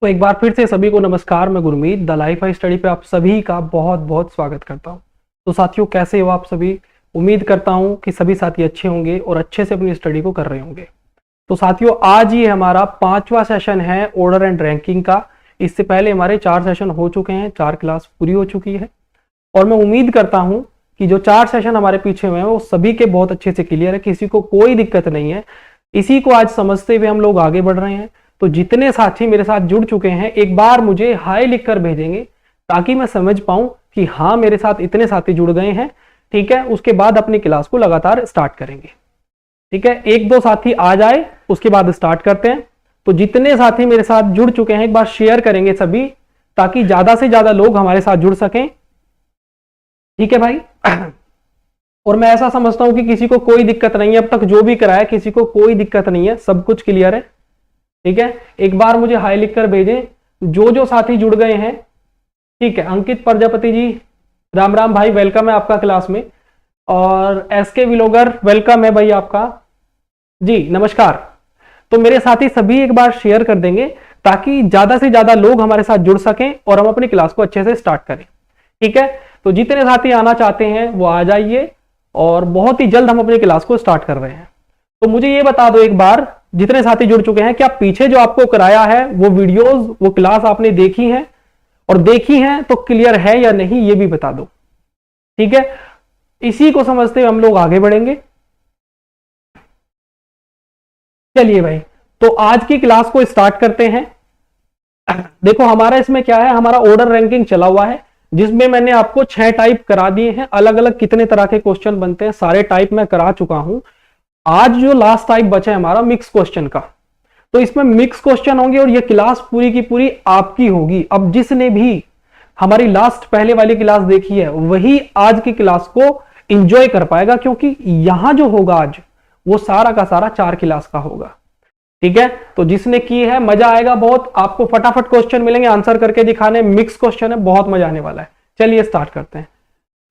तो एक बार फिर से सभी को नमस्कार। मैं Gurmeet the life high study पे आप सभी का बहुत बहुत स्वागत करता हूं। तो साथियों, कैसे हो आप सभी? उम्मीद करता हूं कि सभी साथी अच्छे होंगे और अच्छे से अपनी स्टडी को कर रहे होंगे। तो साथियों, आज ही हमारा 5वां सेशन है ऑर्डर एंड रैंकिंग का। इससे पहले हमारे 4 सेशन हो चुके हैं, 4 क्लास पूरी हो चुकी है और मैं उम्मीद करता हूं कि जो 4 सेशन हमारे पीछे हुए हैं वो सभी के बहुत अच्छे से क्लियर है, किसी को कोई दिक्कत नहीं है। इसी को आज समझते हुए हम लोग आगे बढ़ रहे हैं। तो जितने साथी मेरे साथ जुड़ चुके हैं एक बार मुझे हाई लिखकर भेजेंगे ताकि मैं समझ पाऊं कि हाँ, मेरे साथ इतने साथी जुड़ गए हैं। ठीक है, उसके बाद अपनी क्लास को लगातार स्टार्ट करेंगे। ठीक है, 1-2 साथी आ जाए उसके बाद स्टार्ट करते हैं। तो जितने साथी मेरे साथ जुड़ चुके हैं एक बार शेयर करेंगे सभी, ताकि ज्यादा से ज्यादा लोग हमारे साथ जुड़ सकें। ठीक है भाई। और मैं ऐसा समझता हूं कि किसी को कोई दिक्कत नहीं है, अब तक जो भी कराया किसी को कोई दिक्कत नहीं है, सब कुछ क्लियर है। ठीक है, एक बार मुझे हाई लिखकर भेजें जो जो साथी जुड़ गए हैं। ठीक है, अंकित प्रजापति जी, राम राम भाई, वेलकम है आपका क्लास में। और एसके विलोगर, वेलकम है भाई आपका जी, नमस्कार। तो मेरे साथी सभी एक बार शेयर कर देंगे ताकि ज्यादा से ज्यादा लोग हमारे साथ जुड़ सकें और हम अपनी क्लास को अच्छे से स्टार्ट करें। ठीक है, तो जितने साथी आना चाहते हैं वो आ जाइए और बहुत ही जल्द हम अपनी क्लास को स्टार्ट कर रहे हैं। तो मुझे ये बता दो एक बार, जितने साथी जुड़ चुके हैं, क्या पीछे जो आपको कराया है वो वीडियोस, वो क्लास आपने देखी है? और देखी है तो क्लियर है या नहीं ये भी बता दो। ठीक है, इसी को समझते हुए हम लोग आगे बढ़ेंगे। चलिए भाई, तो आज की क्लास को स्टार्ट करते हैं। देखो हमारा इसमें क्या है, हमारा ऑर्डर रैंकिंग चला हुआ है जिसमें मैंने आपको 6 टाइप करा दिए हैं। अलग अलग कितने तरह के क्वेश्चन बनते हैं सारे टाइप मैं करा चुका हूं। आज जो लास्ट टाइप बचा है हमारा मिक्स क्वेश्चन का, तो इसमें मिक्स क्वेश्चन होंगे और ये क्लास पूरी की पूरी आपकी होगी। अब जिसने भी हमारी लास्ट पहले वाली क्लास देखी है वही आज की क्लास को एंजॉय कर पाएगा, क्योंकि यहां जो होगा आज वो सारा का सारा 4 क्लास का होगा। ठीक है, तो जिसने की है मजा आएगा बहुत, आपको फटाफट क्वेश्चन मिलेंगे आंसर करके दिखाने। मिक्स क्वेश्चन है, बहुत मजा आने वाला है। चलिए स्टार्ट करते हैं।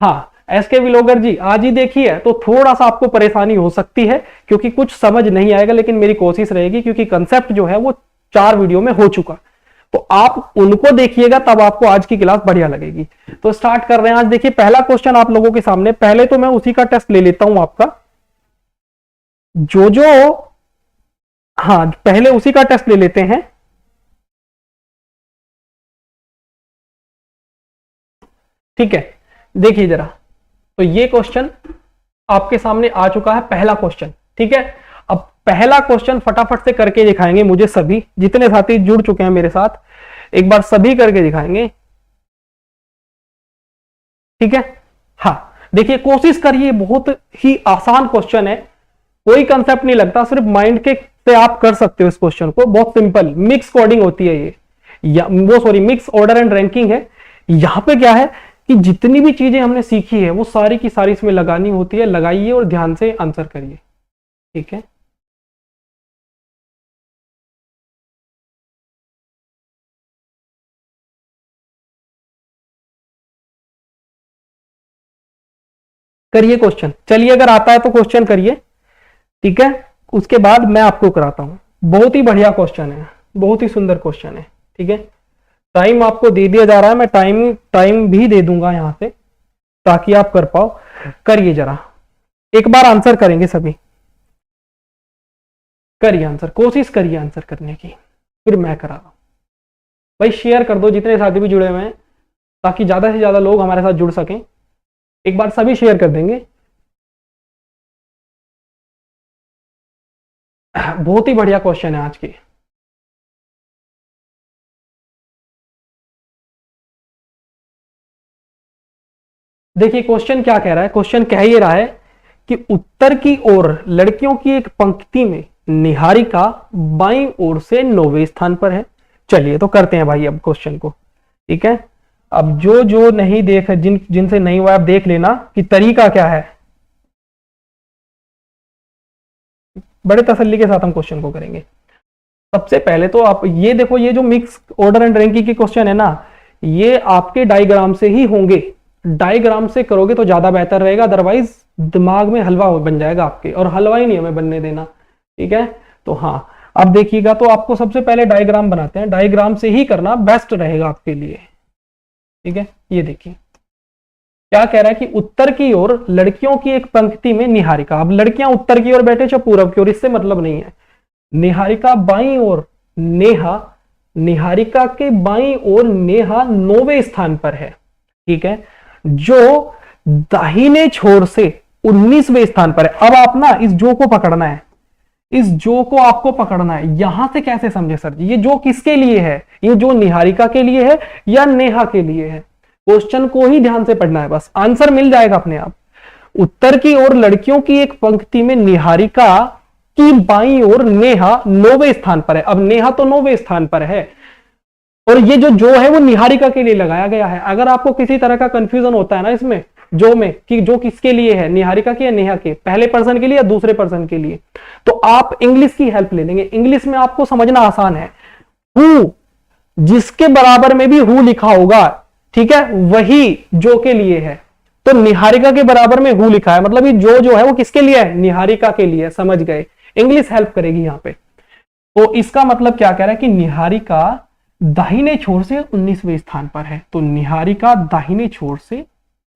हाँ, एसके विलोगर जी आज ही देखी है तो थोड़ा सा आपको परेशानी हो सकती है क्योंकि कुछ समझ नहीं आएगा, लेकिन मेरी कोशिश रहेगी क्योंकि कंसेप्ट जो है वो 4 वीडियो में हो चुका, तो आप उनको देखिएगा तब आपको आज की क्लास बढ़िया लगेगी। तो स्टार्ट कर रहे हैं। आज देखिए पहला क्वेश्चन आप लोगों के सामने, पहले तो मैं उसी का टेस्ट ले लेता हूं आपका, जो हाँ पहले उसी का टेस्ट ले लेते हैं। ठीक है, देखिए जरा, तो ये क्वेश्चन आपके सामने आ चुका है, पहला क्वेश्चन। ठीक है, अब पहला क्वेश्चन फटाफट से करके दिखाएंगे मुझे सभी, जितने साथी जुड़ चुके हैं मेरे साथ एक बार सभी करके दिखाएंगे। ठीक है, हाँ देखिए कोशिश करिए, बहुत ही आसान क्वेश्चन है, कोई कंसेप्ट नहीं लगता, सिर्फ माइंड के से आप कर सकते हो इस क्वेश्चन को। बहुत सिंपल मिक्स कोडिंग होती है ये, मिक्स ऑर्डर एंड रैंकिंग है। यहां पे क्या है कि जितनी भी चीजें हमने सीखी है वो सारी की सारी इसमें लगानी होती है। लगाइए और ध्यान से आंसर करिए। ठीक है, करिए क्वेश्चन। चलिए अगर आता है तो क्वेश्चन करिए। ठीक है, उसके बाद मैं आपको कराता हूं। बहुत ही बढ़िया क्वेश्चन है, बहुत ही सुंदर क्वेश्चन है। ठीक है, टाइम आपको दे दिया जा रहा है, मैं टाइम भी दे दूंगा यहां से ताकि आप कर पाओ। करिए जरा, एक बार आंसर करेंगे सभी, करिए आंसर, कोशिश करिए आंसर करने की, फिर मैं करा रहा हूं। भाई शेयर कर दो जितने साथी भी जुड़े हुए हैं ताकि ज्यादा से ज्यादा लोग हमारे साथ जुड़ सकें। एक बार सभी शेयर कर देंगे। बहुत ही बढ़िया क्वेश्चन है आज की। देखिए क्वेश्चन क्या कह रहा है, क्वेश्चन कह ये रहा है कि उत्तर की ओर लड़कियों की एक पंक्ति में निहारिका बाईं ओर से 9वें स्थान पर है। चलिए तो करते हैं भाई अब क्वेश्चन को। ठीक है, अब जो जो नहीं देख, जिनसे नहीं हुआ आप देख लेना कि तरीका क्या है। बड़े तसल्ली के साथ हम क्वेश्चन को करेंगे। सबसे पहले तो आप ये देखो, ये जो मिक्स ऑर्डर एंड रैंकिंग के क्वेश्चन है ना, ये आपके डायग्राम से ही होंगे। डायग्राम से करोगे तो ज्यादा बेहतर रहेगा, अदरवाइज दिमाग में हलवा बन जाएगा आपके, और हलवा ही नहीं हमें बनने देना। ठीक है, तो हाँ अब देखिएगा तो आपको सबसे पहले डायग्राम बनाते हैं, डायग्राम से ही करना बेस्ट रहेगा आपके लिए, ठीक है। ये देखिए क्या कह रहा है कि उत्तर की ओर लड़कियों की एक पंक्ति में निहारिका। अब लड़कियां उत्तर की ओर बैठे चाहे पूरब की ओर, इससे मतलब नहीं है। निहारिका बाईं ओर, नेहा, निहारिका के बाईं ओर नेहा 9वें स्थान पर है, ठीक है, जो दाहिने छोर से 19वें स्थान पर है। अब आप ना इस जो को पकड़ना है, इस जो को आपको पकड़ना है। यहां से कैसे समझे सर जी, ये जो किसके लिए है, ये जो निहारिका के लिए है या नेहा के लिए है? क्वेश्चन को ही ध्यान से पढ़ना है, बस आंसर मिल जाएगा अपने आप। उत्तर की ओर लड़कियों की एक पंक्ति में निहारिका की बाईं ओर नेहा 9वें स्थान पर है। अब नेहा तो 9वें स्थान पर है और ये जो है वो निहारिका के लिए लगाया गया है। अगर आपको किसी तरह का कंफ्यूजन होता है ना इसमें जो में कि जो किसके लिए है, निहारिका के या नेहा के, पहले पर्सन के लिए या दूसरे पर्सन के लिए, तो आप इंग्लिश की हेल्प ले लेंगे। इंग्लिश में आपको समझना आसान है। हु जिसके बराबर में भी हु लिखा होगा, ठीक है, वही जो के लिए है। तो निहारिका के बराबर में हु लिखा है, मतलब ये जो है वो किसके लिए है, निहारिका के लिए। समझ गए, इंग्लिश हेल्प करेगी यहां पे। तो इसका मतलब क्या कह रहा है कि निहारिका दाहिने छोर से 19वें स्थान पर है। तो निहारिका दाहिने छोर से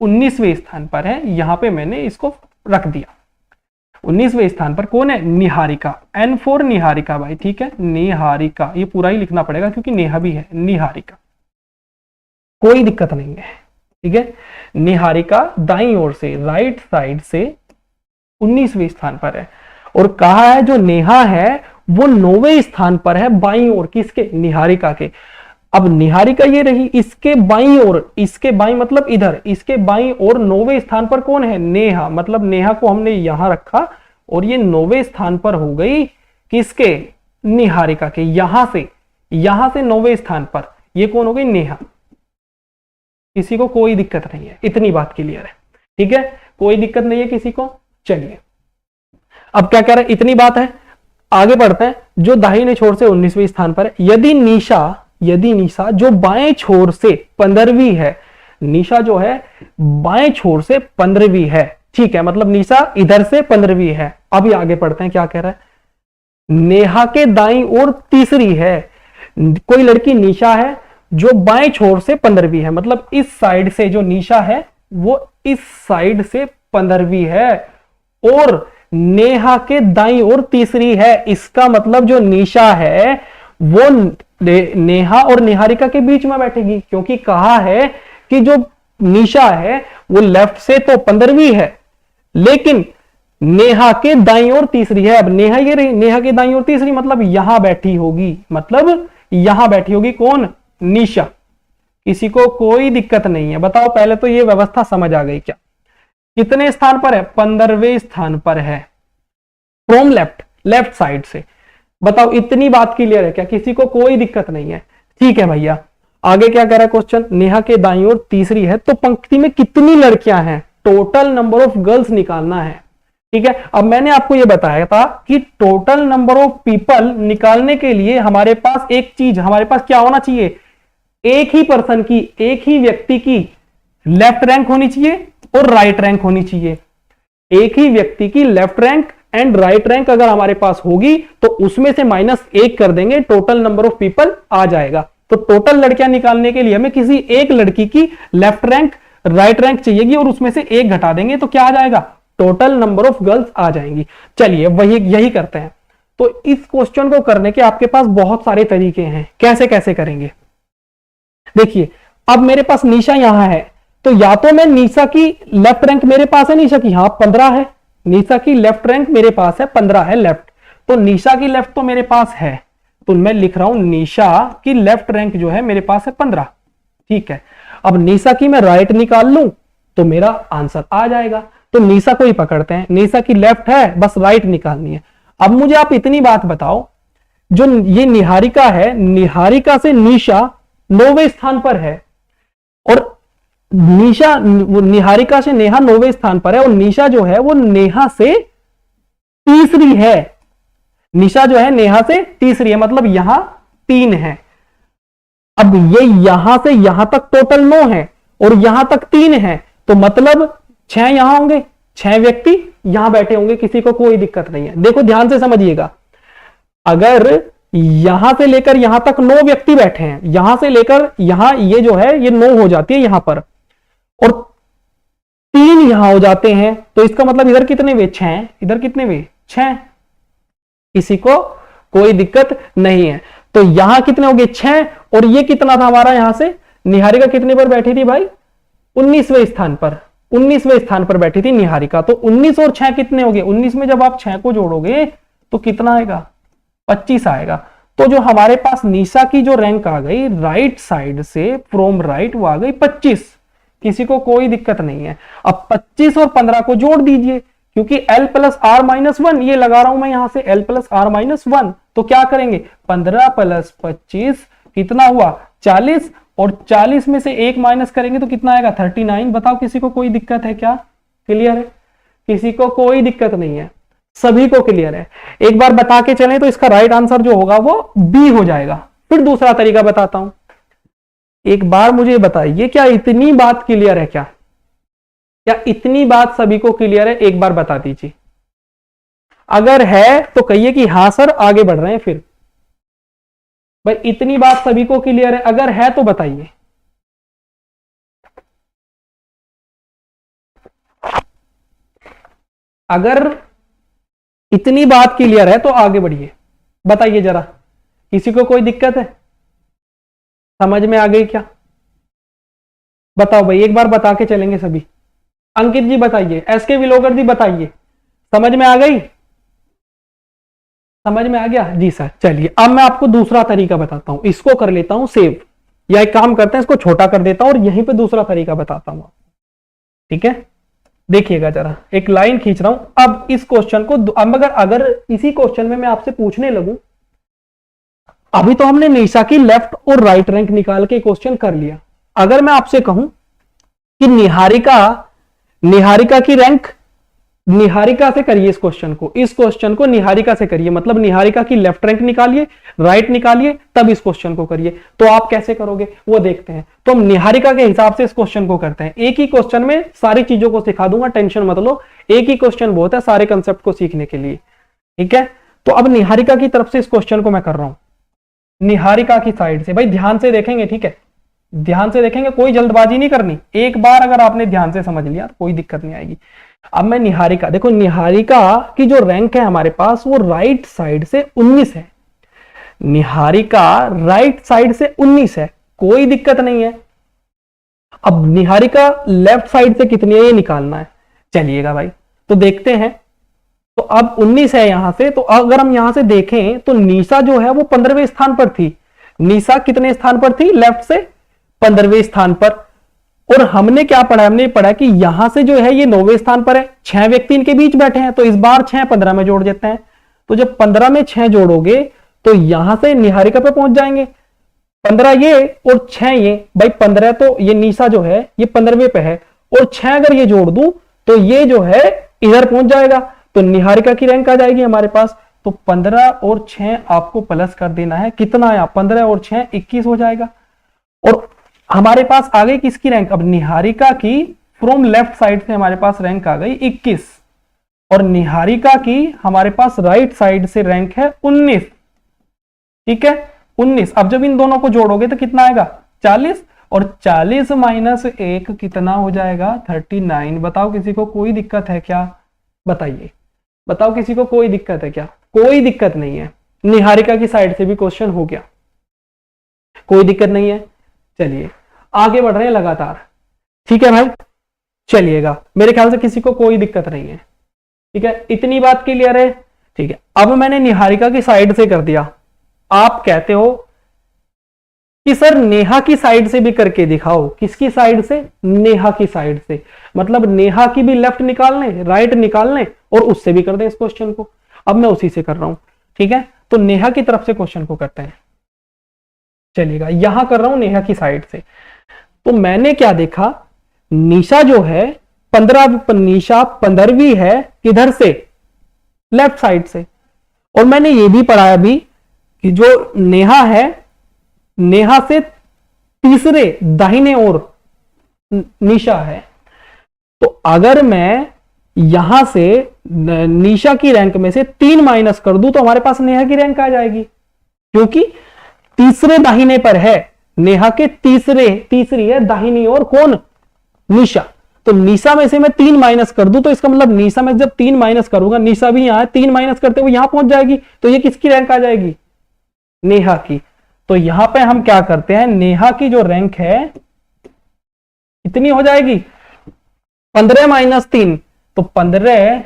19वें स्थान पर है, यहां पे मैंने इसको रख दिया। 19वें स्थान पर कौन है, निहारिका। N फॉर निहारिका भाई, ठीक है, निहारिका, ये पूरा ही लिखना पड़ेगा क्योंकि नेहा भी है। निहारिका, कोई दिक्कत नहीं है, ठीक है। निहारिका दाईं ओर से, राइट साइड से 19वें स्थान पर है और कहा है जो नेहा है वो 9वें स्थान पर है बाईं ओर, किसके, निहारिका के। अब निहारिका ये रही, इसके बाईं ओर, इसके बाईं मतलब इधर, इसके बाईं ओर 9वें स्थान पर कौन है, नेहा। मतलब नेहा को हमने यहां रखा और ये 9वें स्थान पर हो गई किसके, निहारिका के। यहां से 9वें स्थान पर ये कौन हो गई, नेहा। किसी को कोई दिक्कत नहीं है, इतनी बात क्लियर है, ठीक है, कोई दिक्कत नहीं है किसी को। चलिए अब क्या कह रहे हैं, इतनी बात है, आगे बढ़ते हैं। जो दाहिने छोर से 19वें स्थान पर है, यदि निशा जो बाएं छोर से 15वीं है, निशा जो है बाएं छोर से 15वीं है, ठीक है, मतलब निशा इधर से 15वीं है। अभी आगे पढ़ते हैं क्या कह रहा है, नेहा के दाईं ओर तीसरी है। कोई लड़की निशा है जो बाएं छोर से 15वीं है, मतलब इस साइड से जो निशा है वो इस साइड से 15वीं है और नेहा के दाईं ओर तीसरी है। इसका मतलब जो निशा है वो नेहा और निहारिका के बीच में बैठेगी, क्योंकि कहा है कि जो निशा है वो लेफ्ट से तो 15वीं है लेकिन नेहा के दाईं ओर तीसरी है। अब नेहा ये रही, नेहा के दाईं ओर तीसरी मतलब यहां बैठी होगी, मतलब यहां बैठी होगी कौन, निशा। किसी को कोई दिक्कत नहीं है, बताओ पहले तो ये व्यवस्था समझ आ गई क्या। कितने स्थान पर है, 15वें स्थान पर है, फ्रॉम लेफ्ट साइड से। बताओ इतनी बात क्लियर है क्या, किसी को कोई दिक्कत नहीं है, ठीक है भैया। आगे क्या कह रहा है क्वेश्चन, नेहा के दाईं ओर तीसरी है तो पंक्ति में कितनी लड़कियां हैं, टोटल नंबर ऑफ गर्ल्स निकालना है, ठीक है। अब मैंने आपको यह बताया था कि टोटल नंबर ऑफ पीपल निकालने के लिए हमारे पास एक चीज, हमारे पास क्या होना चाहिए, एक ही पर्सन की, एक ही व्यक्ति की लेफ्ट रैंक होनी चाहिए और राइट रैंक होनी चाहिए। एक ही व्यक्ति की left rank and right rank अगर हमारे पास होगी तो उसमें से -1 कर देंगे, टोटल नंबर ऑफ पीपल आ जाएगा। तो टोटल लड़कियां निकालने के लिए हमें किसी एक लड़की की लेफ्ट रैंक राइट रैंक चाहिएगी और उसमें से 1 घटा देंगे तो क्या आ जाएगा, टोटल नंबर ऑफ गर्ल्स आ जाएंगी। चलिए यही करते हैं। तो इस क्वेश्चन को करने के आपके पास बहुत सारे तरीके हैं, कैसे कैसे करेंगे। देखिए अब मेरे पास निशा यहां है तो या तो मैं निशा की लेफ्ट रैंक मेरे पास है, निशा की, हाँ 15 है, निशा की लेफ्ट रैंक मेरे पास है 15 है लेफ्ट, तो निशा की लेफ्ट तो मेरे पास है, तो मैं लिख रहा हूं निशा की लेफ्ट रैंक जो है मेरे पास है 15, ठीक है। अब निशा की मैं राइट निकाल लूं तो मेरा आंसर आ जाएगा। तो निशा को ही पकड़ते हैं, निशा की लेफ्ट है, बस राइट निकालनी है। अब मुझे आप इतनी बात बताओ, जो ये निहारिका है, निहारिका से निशा 9वें स्थान पर है और निहारिका से नेहा 9वें स्थान पर है और निशा जो है वो नेहा से तीसरी है। निशा जो है नेहा से तीसरी है, मतलब यहां 3 है। अब ये यहां से यहां तक टोटल 9 है और यहां तक 3 है, तो मतलब 6 यहां होंगे, 6 व्यक्ति यहां बैठे होंगे, किसी को कोई दिक्कत नहीं है। देखो ध्यान से समझिएगा, अगर यहां से लेकर यहां तक 9 व्यक्ति बैठे हैं, यहां से लेकर यहां ये जो है ये 9 हो जाती है यहां पर, और 3 यहां हो जाते हैं, तो इसका मतलब इधर कितने वे? 6। इधर कितने वे? 6। किसी को कोई दिक्कत नहीं है। तो यहां कितने हो गए? 6। और ये कितना था हमारा? यहां से निहारिका कितने पर बैठी थी भाई? 19वें स्थान पर। 19वें स्थान पर बैठी थी निहारिका। तो 19 और 6 कितने हो गए? 19 में जब आप 6 को जोड़ोगे तो कितना आएगा? 25 आएगा। तो जो हमारे पास निशा की जो रैंक आ गई राइट साइड से, फ्रॉम राइट, वो आ गई 25। किसी को कोई दिक्कत नहीं है। अब 25 और 15 को जोड़ दीजिए, क्योंकि L प्लस आर माइनस 1 ये लगा रहा हूं मैं यहां से, L प्लस आर माइनस 1। तो क्या करेंगे? 15 प्लस 25 कितना हुआ? 40। और 40 में से 1 माइनस करेंगे तो कितना आएगा? 39। बताओ किसी को कोई दिक्कत है क्या? क्लियर है? किसी को कोई दिक्कत नहीं है, सभी को क्लियर है। एक बार बता के चलें तो इसका राइट आंसर जो होगा वो बी हो जाएगा। फिर दूसरा तरीका बताता हूं। एक बार मुझे बताइए, क्या इतनी बात क्लियर है? क्या इतनी बात सभी को क्लियर है? एक बार बता दीजिए। अगर है तो कहिए कि हां सर, आगे बढ़ रहे हैं। फिर भाई इतनी बात सभी को क्लियर है? अगर है तो बताइए। अगर इतनी बात क्लियर है तो आगे बढ़िए, बताइए जरा। किसी को कोई दिक्कत है? समझ में आ गई क्या? बताओ भाई, एक बार बता के चलेंगे सभी। अंकित जी बताइए, एसके विलोकर जी बताइए, समझ में आ गई? समझ में आ गया जी सर। चलिए अब मैं आपको दूसरा तरीका बताता हूं, इसको कर लेता हूं सेव, या एक काम करते हैं इसको छोटा कर देता हूं और यहीं पे दूसरा तरीका बताता हूं। ठीक है, देखिएगा जरा, एक लाइन खींच रहा हूं। अब इस क्वेश्चन को अब अगर इसी क्वेश्चन में मैं आपसे पूछने लगूं, अभी तो हमने निशा की लेफ्ट और राइट रैंक निकाल के क्वेश्चन कर लिया। अगर मैं आपसे कहूं कि निहारिका की रैंक, निहारिका से करिए इस क्वेश्चन को निहारिका से करिए, मतलब निहारिका की लेफ्ट रैंक निकालिए, राइट निकालिए, तब इस क्वेश्चन को करिए। तो आप कैसे करोगे वो देखते हैं। तो हम निहारिका के हिसाब से इस क्वेश्चन को करते हैं। एक ही क्वेश्चन में सारी चीजों को सिखा दूंगा, टेंशन मत लो। एक ही क्वेश्चन बहुत है सारे कंसेप्ट को सीखने के लिए। ठीक है, तो अब निहारिका की तरफ से इस क्वेश्चन को मैं कर रहा हूं, निहारिका की साइड से। भाई ध्यान से देखेंगे, ठीक है, ध्यान से देखेंगे, कोई जल्दबाजी नहीं करनी। एक बार अगर आपने ध्यान से समझ लिया तो कोई दिक्कत नहीं आएगी। अब मैं निहारिका, देखो निहारिका की जो रैंक है हमारे पास वो राइट साइड से 19 है। निहारिका राइट साइड से 19 है, कोई दिक्कत नहीं है। अब निहारिका लेफ्ट साइड से कितनी है ये निकालना है। चलिएगा भाई, तो देखते हैं। तो अब 19 है यहां से, तो अगर हम यहां से देखें तो निशा जो है वो 15वें स्थान पर थी। निशा कितने स्थान पर थी? लेफ्ट से 15वें स्थान पर। और हमने क्या पढ़ा? हमने पढ़ा कि यहां से जो है ये 9वें स्थान पर है। 6 व्यक्ति इनके बीच बैठे हैं, तो इस बार 6 15 में जोड़ देते हैं। तो जब 15 में 6 जोड़ोगे तो यहां से निहारिका पे पहुंच जाएंगे। 15 ये और 6 ये, भाई 15 तो ये निशा जो है ये 15वें पे है, और 6 अगर ये जोड़ दूं तो ये जो है इधर पहुंच जाएगा। तो निहारिका की रैंक आ जाएगी हमारे पास। तो 15 और 6 आपको प्लस कर देना है। कितना आया? 15 और 6 21 हो जाएगा। और हमारे पास आ गई किसकी रैंक? अब निहारिका की फ्रॉम लेफ्ट साइड से हमारे पास रैंक आ गई 21, और निहारिका की हमारे पास राइट साइड से रैंक है 19। ठीक है, 19। अब जब इन दोनों को जोड़ोगे तो कितना आएगा? 40, और 40 माइनस 1 कितना हो जाएगा? 39। बताओ किसी को कोई दिक्कत है क्या? बताइए, बताओ किसी को कोई दिक्कत है क्या? कोई दिक्कत नहीं है। निहारिका की साइड से भी क्वेश्चन हो गया, कोई दिक्कत नहीं है। चलिए आगे बढ़ रहे हैं लगातार। ठीक है भाई, चलिएगा, मेरे ख्याल से किसी को कोई दिक्कत नहीं है। ठीक है, इतनी बात क्लियर है। ठीक है, अब मैंने निहारिका की साइड से कर दिया। आप कहते हो कि सर नेहा की साइड से भी करके दिखाओ। किसकी साइड से? नेहा की साइड से। मतलब नेहा की भी लेफ्ट निकाल लें, राइट निकाल लें, और उससे भी कर दें इस क्वेश्चन को। अब मैं उसी से कर रहा हूं। ठीक है, तो नेहा की तरफ से क्वेश्चन को करते हैं। चलिएगा, यहां कर रहा हूं नेहा की साइड से। तो मैंने क्या देखा? निशा जो है 15वीं है किधर से? लेफ्ट साइड से। और मैंने ये भी पढ़ा अभी कि जो नेहा है, नेहा से तीसरे दाहिने ओर निशा है। तो अगर मैं यहां से निशा की रैंक में से 3 माइनस कर दूं तो हमारे पास नेहा की रैंक आ जाएगी, क्योंकि तीसरे दाहिने पर है, नेहा के तीसरी है दाहिनी और कौन, निशा। तो निशा में से मैं 3 माइनस कर दूं तो इसका मतलब निशा में जब 3 माइनस करूंगा, निशा भी यहां है, 3 माइनस करते हुए यहां पहुंच जाएगी, तो ये किसकी रैंक आ जाएगी, नेहा की। तो यहां पे हम क्या करते हैं, नेहा की जो रैंक है कितनी हो जाएगी, 15 माइनस 3, तो 15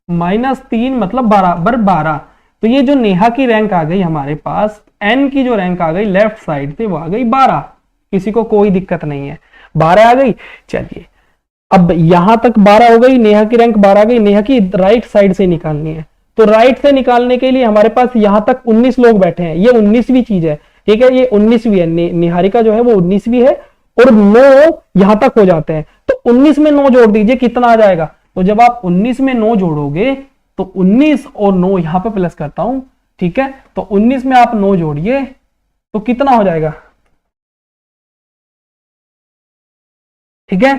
माइनस 3 मतलब बराबर 12। तो ये जो नेहा की रैंक आ गई हमारे पास, एन की जो रैंक आ गई लेफ्ट साइड से वो आ गई 12, किसी को कोई दिक्कत नहीं है, 12 आ गई। चलिए अब यहां तक 12 हो गई, नेहा की रैंक 12 आ गई, नेहा की राइट साइड से निकालनी है। तो राइट से निकालने के लिए हमारे पास यहां तक 19 लोग बैठे हैं, ये 19वीं चीज है, ठीक है, ये 19वीं है, निहारिका जो है वो 19वीं है, और 9 यहां तक हो जाते हैं। तो 19 में 9 जोड़ दीजिए, कितना आ जाएगा। तो जब आप 19 में 9 जोड़ोगे तो 19 और 9 यहां पे प्लस करता हूं, ठीक है, तो 19 में आप 9 जोड़िए तो कितना हो जाएगा, ठीक है।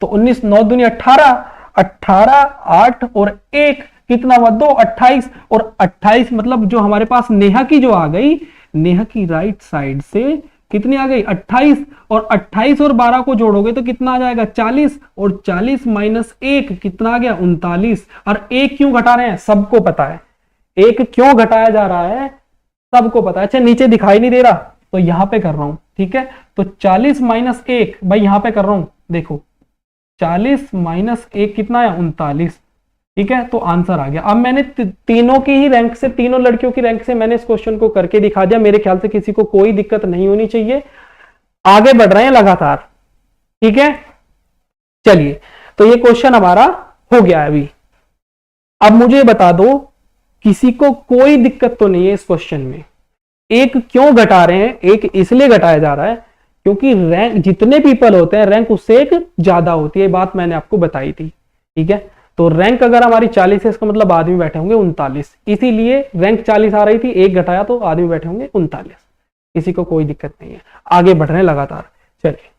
तो 19 9 दूनी 18, 18 8 और 1 कितना हुआ 2, 28, और 28 मतलब जो हमारे पास नेहा की जो आ गई, नेहा की राइट साइड से कितनी आ गई 28, और 28 और 12 को जोड़ोगे तो कितना आ जाएगा 40, और 40 माइनस 1 कितना आ गया 39। और 1 क्यों घटा रहे हैं, सबको पता है 1 क्यों घटाया जा रहा है, सबको पता है। अच्छा नीचे दिखाई नहीं दे रहा तो यहां पे कर रहा हूं, ठीक है। तो 40 माइनस 1 भाई यहां पे कर रहा हूं, देखो 40 माइनस 1 कितना है 39, ठीक है। तो आंसर आ गया। अब मैंने तीनों की ही रैंक से, तीनों लड़कियों की रैंक से मैंने इस क्वेश्चन को करके दिखा दिया, मेरे ख्याल से किसी को कोई दिक्कत नहीं होनी चाहिए, आगे बढ़ रहे हैं लगातार, ठीक है। चलिए तो ये क्वेश्चन हमारा हो गया है अभी। अब मुझे बता दो किसी को कोई दिक्कत तो नहीं है इस क्वेश्चन में। एक क्यों घटा रहे हैं, एक इसलिए घटाया जा रहा है क्योंकि रैंक जितने पीपल होते हैं रैंक उससे एक ज्यादा होती है, बात मैंने आपको बताई थी, ठीक है। तो रैंक अगर हमारी 40 है इसका मतलब आदमी बैठे होंगे 39, इसीलिए रैंक 40 आ रही थी, एक घटाया तो आदमी बैठे होंगे 39, किसी को कोई दिक्कत नहीं है, आगे बढ़ रहे हैं लगातार। चलिए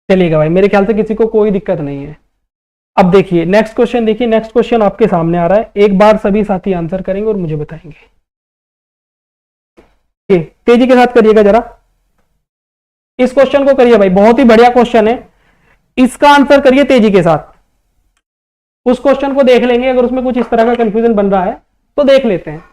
चलिएगा भाई, मेरे ख्याल से किसी को कोई दिक्कत नहीं है। अब देखिए नेक्स्ट क्वेश्चन, देखिए नेक्स्ट क्वेश्चन आपके सामने आ रहा है, एक बार सभी साथी आंसर करेंगे और मुझे बताएंगे। तेजी के साथ करिएगा जरा, इस क्वेश्चन को करिए भाई, बहुत ही बढ़िया क्वेश्चन है, इसका आंसर करिए तेजी के साथ। उस क्वेश्चन को देख लेंगे, अगर उसमें कुछ इस तरह का कंफ्यूजन बन रहा है तो देख लेते हैं।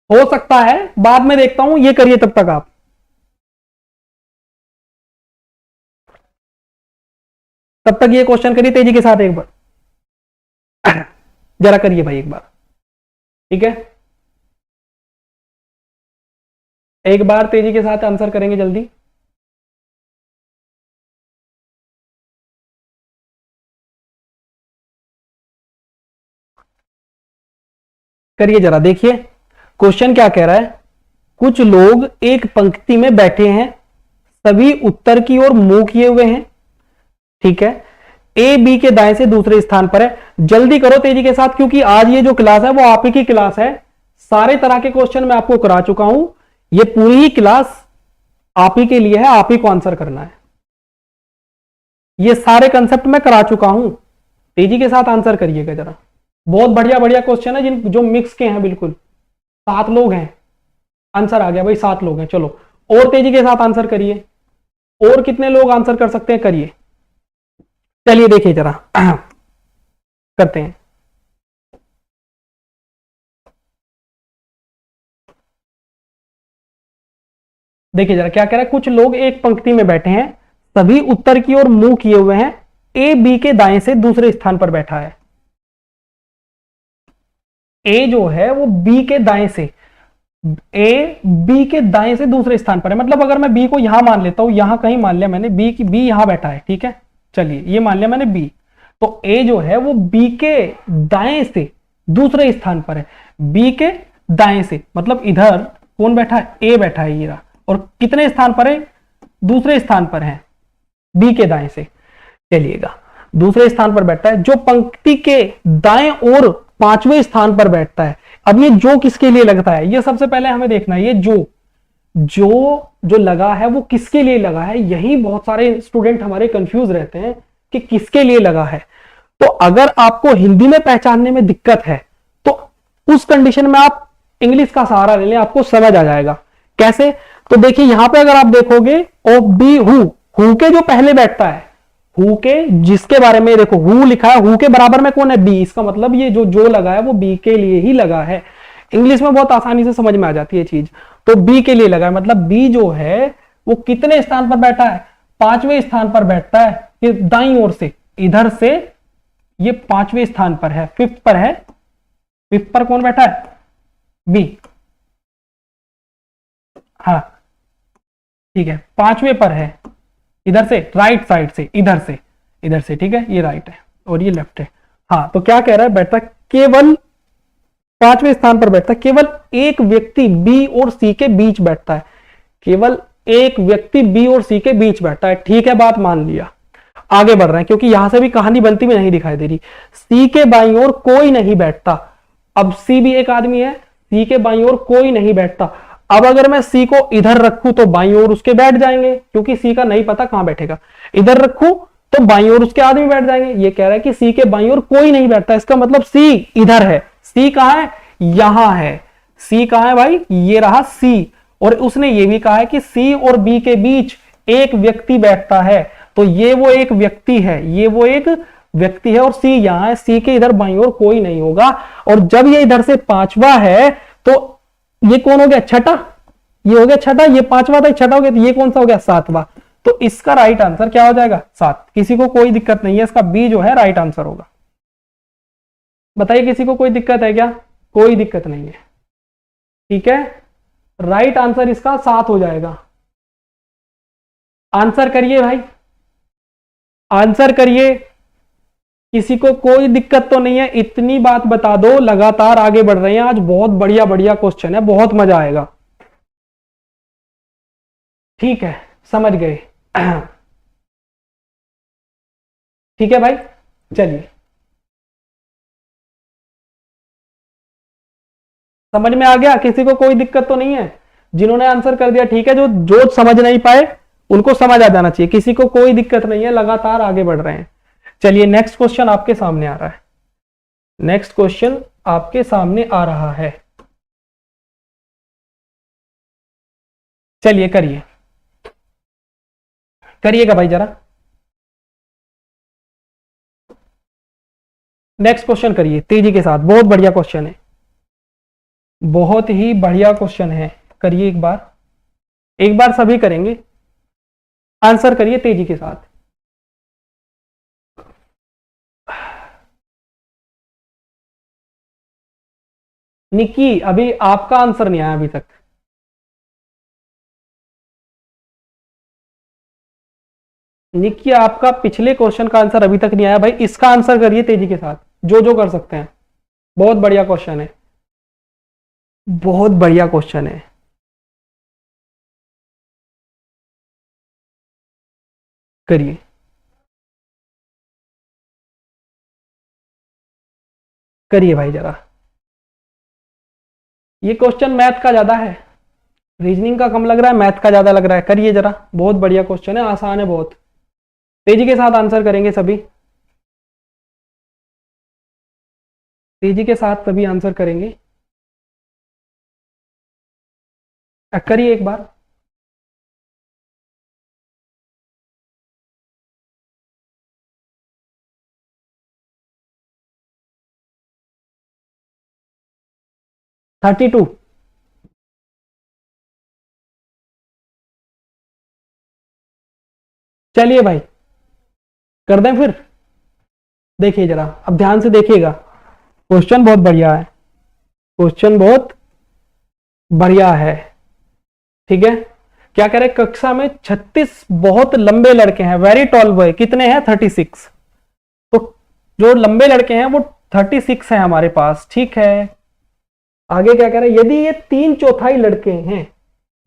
हो सकता है बाद में देखता हूं, ये करिए तब तक आप। तब तक ये क्वेश्चन करिए तेजी के साथ एक बार, जरा करिए भाई एक बार, ठीक है। एक बार तेजी के साथ आंसर करेंगे जल्दी। करिए जरा, देखिए क्वेश्चन क्या कह रहा है। कुछ लोग एक पंक्ति में बैठे हैं, सभी उत्तर की ओर मुंह किए हुए हैं, ठीक है। ए बी के दाएं से दूसरे स्थान पर है। जल्दी करो तेजी के साथ, क्योंकि आज ये जो क्लास है वो आप ही की क्लास है, सारे तरह के क्वेश्चन मैं आपको करा चुका हूं, ये पूरी ही क्लास आप ही के लिए है, आप ही को आंसर करना है, ये सारे कंसेप्ट मैं करा चुका हूं। तेजी के साथ आंसर करिएगा जरा, बहुत बढ़िया बढ़िया क्वेश्चन है जिन जो मिक्स के हैं, बिल्कुल 7 लोग हैं, आंसर आ गया भाई, 7 लोग हैं। चलो और तेजी के साथ आंसर करिए, और कितने लोग आंसर कर सकते हैं करिए। चलिए देखिए जरा करते हैं। देखिए जरा क्या कह रहा है, कुछ लोग एक पंक्ति में बैठे हैं, सभी उत्तर की ओर मुंह किए हुए हैं, ए बी के दाएं से दूसरे स्थान पर बैठा है। ए जो है वो बी के दाएं से, ए बी के दाएं से दूसरे स्थान पर है, मतलब अगर मैं बी को यहां मान लेता हूं, यहां कहीं मान लिया मैंने बी की, बी यहां बैठा है, ठीक है। चलिए ये मान लिया मैंने बी, तो ए जो है वो बी के दाएं से दूसरे स्थान पर है, बी के दाएं से, मतलब इधर कौन बैठा है, ए बैठा है ये रहा, और कितने स्थान पर है, दूसरे स्थान पर है, बी के दाएं से। चलिएगा, दूसरे स्थान पर बैठा है, जो पंक्ति के दाएं और पांचवें स्थान पर बैठता है। अब ये जो किसके लिए लगता है, ये सबसे पहले हमें देखना है, ये जो लगा है वो किसके लिए लगा है। यही बहुत सारे स्टूडेंट हमारे कंफ्यूज रहते हैं कि किसके लिए लगा है। तो अगर आपको हिंदी में पहचानने में दिक्कत है तो उस कंडीशन में आप इंग्लिश का सहारा ले लें, आपको समझ आ जाएगा। कैसे, तो देखिए यहां पे अगर आप देखोगे ऑफ बी हु के जो पहले बैठता है, हु के जिसके बारे में देखो हु लिखा है, हु के बराबर में कौन है, बी। इसका मतलब ये जो लगा है वो बी के लिए ही लगा है। इंग्लिश में बहुत आसानी से समझ में आ जाती है चीज। तो बी के लिए लगा है, मतलब बी जो है वो कितने स्थान पर बैठा है, पांचवें स्थान पर बैठता है। ये दाईं ओर से, इधर से ये पांचवें स्थान पर है, फिफ्थ पर है। फिफ्थ पर कौन बैठा है, बी। हाँ ठीक है, पांचवें पर है, इधर से राइट साइड से, इधर से ठीक है, ये राइट है और ये लेफ्ट है। हाँ, तो क्या कह रहा है, बैठता केवल पांचवें स्थान पर बैठता है, केवल एक व्यक्ति बी और सी के बीच बैठता है, केवल एक व्यक्ति बी और सी के बीच बैठता है। ठीक है, बात मान लिया। आगे बढ़ रहे हैं, क्योंकि यहां से भी कहानी बनती हुई नहीं दिखाई दे रही। सी के बाईं ओर कोई नहीं बैठता। अब सी भी एक आदमी है, सी के बाईं ओर कोई नहीं बैठता। अब अगर मैं सी को इधर रखूं तो बाईं ओर उसके बैठ जाएंगे, क्योंकि सी का नहीं पता कहां बैठेगा। इधर रखूं तो बाईं ओर उसके आदमी बैठ जाएंगे। ये कह रहा है कि सी के बाईं ओर कोई नहीं बैठता, इसका मतलब सी इधर है। सी कहां है, यहां है। सी कहां है भाई, ये रहा सी। और उसने ये भी कहा है कि सी और बी के बीच एक व्यक्ति बैठता है, तो ये वो एक व्यक्ति है, ये वो एक व्यक्ति है। और सी यहां है, सी के इधर बाईं ओर कोई नहीं होगा। और जब ये इधर से पांचवा है तो ये कौन हो गया, छठा। ये हो गया छठा, ये पांचवा था, छठा हो गया, तो ये कौन सा हो गया, सातवां। तो इसका राइट आंसर क्या हो जाएगा, 7। किसी को कोई दिक्कत नहीं है, इसका बी जो है राइट आंसर होगा। बताइए किसी को कोई दिक्कत है क्या, कोई दिक्कत नहीं है। ठीक है, राइट आंसर इसका 7 हो जाएगा। आंसर करिए भाई, आंसर करिए। किसी को कोई दिक्कत तो नहीं है, इतनी बात बता दो। लगातार आगे बढ़ रहे हैं, आज बहुत बढ़िया बढ़िया क्वेश्चन है, बहुत मजा आएगा। ठीक है, समझ गए। ठीक है भाई, चलिए समझ में आ गया, किसी को कोई दिक्कत तो नहीं है। जिन्होंने आंसर कर दिया ठीक है, जो जो समझ नहीं पाए उनको समझ आ जाना चाहिए। किसी को कोई दिक्कत नहीं है, लगातार आगे बढ़ रहे हैं। चलिए नेक्स्ट क्वेश्चन आपके सामने आ रहा है। नेक्स्ट क्वेश्चन आपके सामने आ रहा है, चलिए करिए, करिएगा भाई जरा। नेक्स्ट क्वेश्चन करिए तेजी के साथ, बहुत बढ़िया क्वेश्चन है, बहुत ही बढ़िया क्वेश्चन है। करिए एक बार सभी करेंगे। आंसर करिए तेजी के साथ। निक्की, अभी आपका आंसर नहीं आया अभी तक। निक्की, आपका पिछले क्वेश्चन का आंसर अभी तक नहीं आया भाई। इसका आंसर करिए तेजी के साथ, जो जो कर सकते हैं। बहुत बढ़िया क्वेश्चन है, बहुत बढ़िया क्वेश्चन है। करिए, करिए भाई जरा। ये क्वेश्चन मैथ का ज्यादा है, रीजनिंग का कम लग रहा है, मैथ का ज्यादा लग रहा है। करिए जरा, बहुत बढ़िया क्वेश्चन है, आसान है बहुत। तेजी के साथ आंसर करेंगे सभी, तेजी के साथ सभी आंसर करेंगे। करिए एक बार। Thirty two. चलिए भाई कर दें फिर। देखिए जरा, अब ध्यान से देखिएगा, क्वेश्चन बहुत बढ़िया है, क्वेश्चन बहुत बढ़िया है। ठीक है, क्या कह रहे, कक्षा में 36 बहुत लंबे लड़के हैं, वेरी टॉल बॉय कितने हैं, 36। तो जो लंबे लड़के हैं वो 36 है हमारे पास, ठीक है। आगे क्या कह रहा है, यदि ये 3/4 लड़के हैं,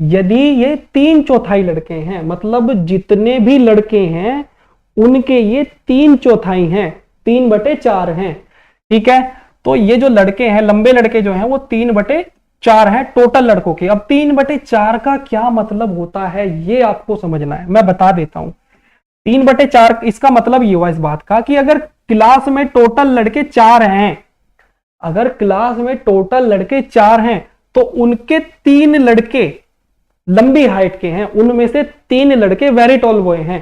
यदि ये 3/4 लड़के हैं, मतलब जितने भी लड़के हैं उनके ये 3/4 हैं, 3/4 हैं, ठीक है। तो ये जो लड़के हैं, लंबे लड़के जो हैं, वो 3/4 हैं टोटल लड़कों के। अब 3/4 का क्या मतलब होता है ये आपको समझना है, मैं बता देता हूं। 3/4 इसका मतलब ये हुआ इस बात का कि अगर क्लास में टोटल लड़के 4 हैं, अगर क्लास में टोटल लड़के 4 हैं, तो उनके 3 लड़के लंबी हाइट के हैं, उनमें से 3 लड़के वेरी टॉल बॉय हैं।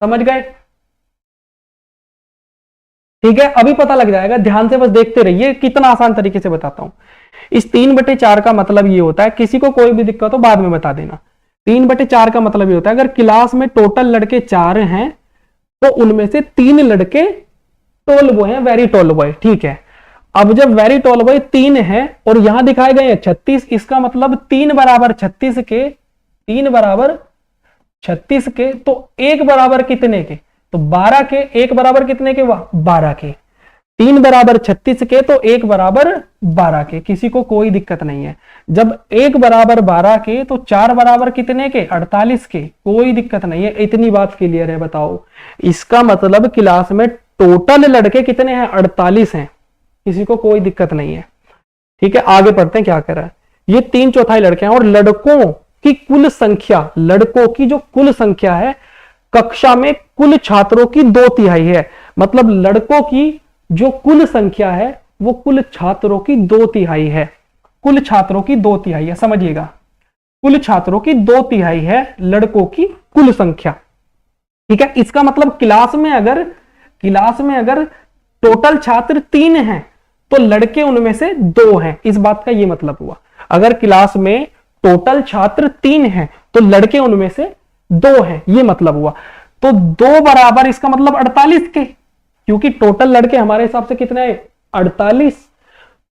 समझ गए? ठीक है, अभी पता लग जाएगा, ध्यान से बस देखते रहिए, कितना आसान तरीके से बताता हूं। इस 3/4 का मतलब ये होता है, किसी को कोई भी दिक्कत हो बाद में बता देना। 3/4 का मतलब ये होता है, अगर क्लास में टोटल लड़के 4 हैं, तो उनमें से 3 लड़के टॉल बॉय हैं, वेरी टॉल बॉय, ठीक है। अब जब वेरी टॉल बॉय 3 है और यहां दिखाए गए हैं 36, इसका मतलब 3 बराबर 36 के, 3 बराबर 36 के, तो 1 बराबर कितने के, तो 12 के। 1 बराबर कितने के, 12 के। 3 बराबर 36 के, तो 1 बराबर 12 के, किसी को कोई दिक्कत नहीं है। जब 1 बराबर 12 के, तो 4 बराबर कितने के, 48 के, कोई दिक्कत नहीं है। इतनी बात क्लियर है? बताओ, इसका मतलब क्लास में टोटल लड़के कितने हैं, 48 हैं, किसी को कोई दिक्कत नहीं है। ठीक है, आगे पढ़ते हैं क्या कह रहा है। ये 3/4 लड़के हैं और लड़कों की कुल संख्या, लड़कों की जो कुल संख्या है कक्षा में कुल छात्रों की 2/3 है। मतलब लड़कों की जो कुल संख्या है वो कुल छात्रों की 2/3 है, कुल छात्रों की 2/3 है, समझिएगा, कुल छात्रों की 2/3 है लड़कों की कुल संख्या। ठीक है, इसका मतलब क्लास में अगर टोटल छात्र 3 हैं, तो लड़के उनमें से 2 हैं, इस बात का यह मतलब हुआ। अगर क्लास में टोटल छात्र 3 हैं, तो लड़के उनमें से 2 हैं, यह मतलब हुआ। तो 2 बराबर इसका मतलब 48 के, क्योंकि टोटल लड़के हमारे हिसाब से कितने हैं, 48,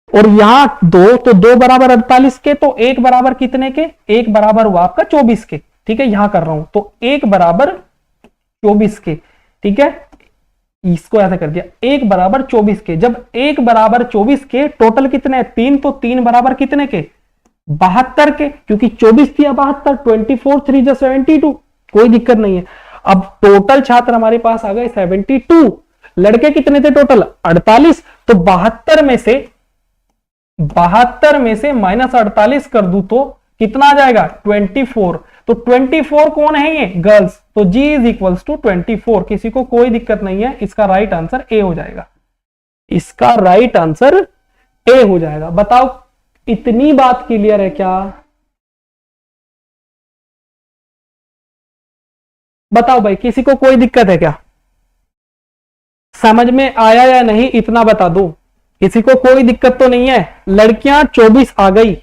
और यहां 2, तो 2 बराबर 48 के, तो 1 बराबर कितने के, 1 बराबर हुआ आपका 24 के। ठीक है, यहां कर रहा हूं, तो 1 बराबर 24 के। ठीक है, इसको ऐसा कर दिया, 1 बराबर 24 के। जब 1 बराबर 24 के, टोटल कितने, 3, तो 3 बराबर कितने के, 72 के, क्योंकि 24 थी, 72, 24 3 जो 72, कोई दिक्कत नहीं है। अब टोटल छात्र हमारे पास आ गए 72, लड़के कितने थे टोटल, 48, तो 72 में से -48 कर दूं तो कितना आ जाएगा, 24। तो 24 कौन है, ये गर्ल्स, तो G इज इक्वल्स टू 24, किसी को कोई दिक्कत नहीं है। इसका राइट आंसर ए हो जाएगा, इसका राइट आंसर ए हो जाएगा। बताओ, इतनी बात क्लियर है क्या? बताओ भाई, किसी को कोई दिक्कत है क्या, समझ में आया या नहीं, इतना बता दो। किसी को कोई दिक्कत तो नहीं है? लड़कियां 24 आ गई,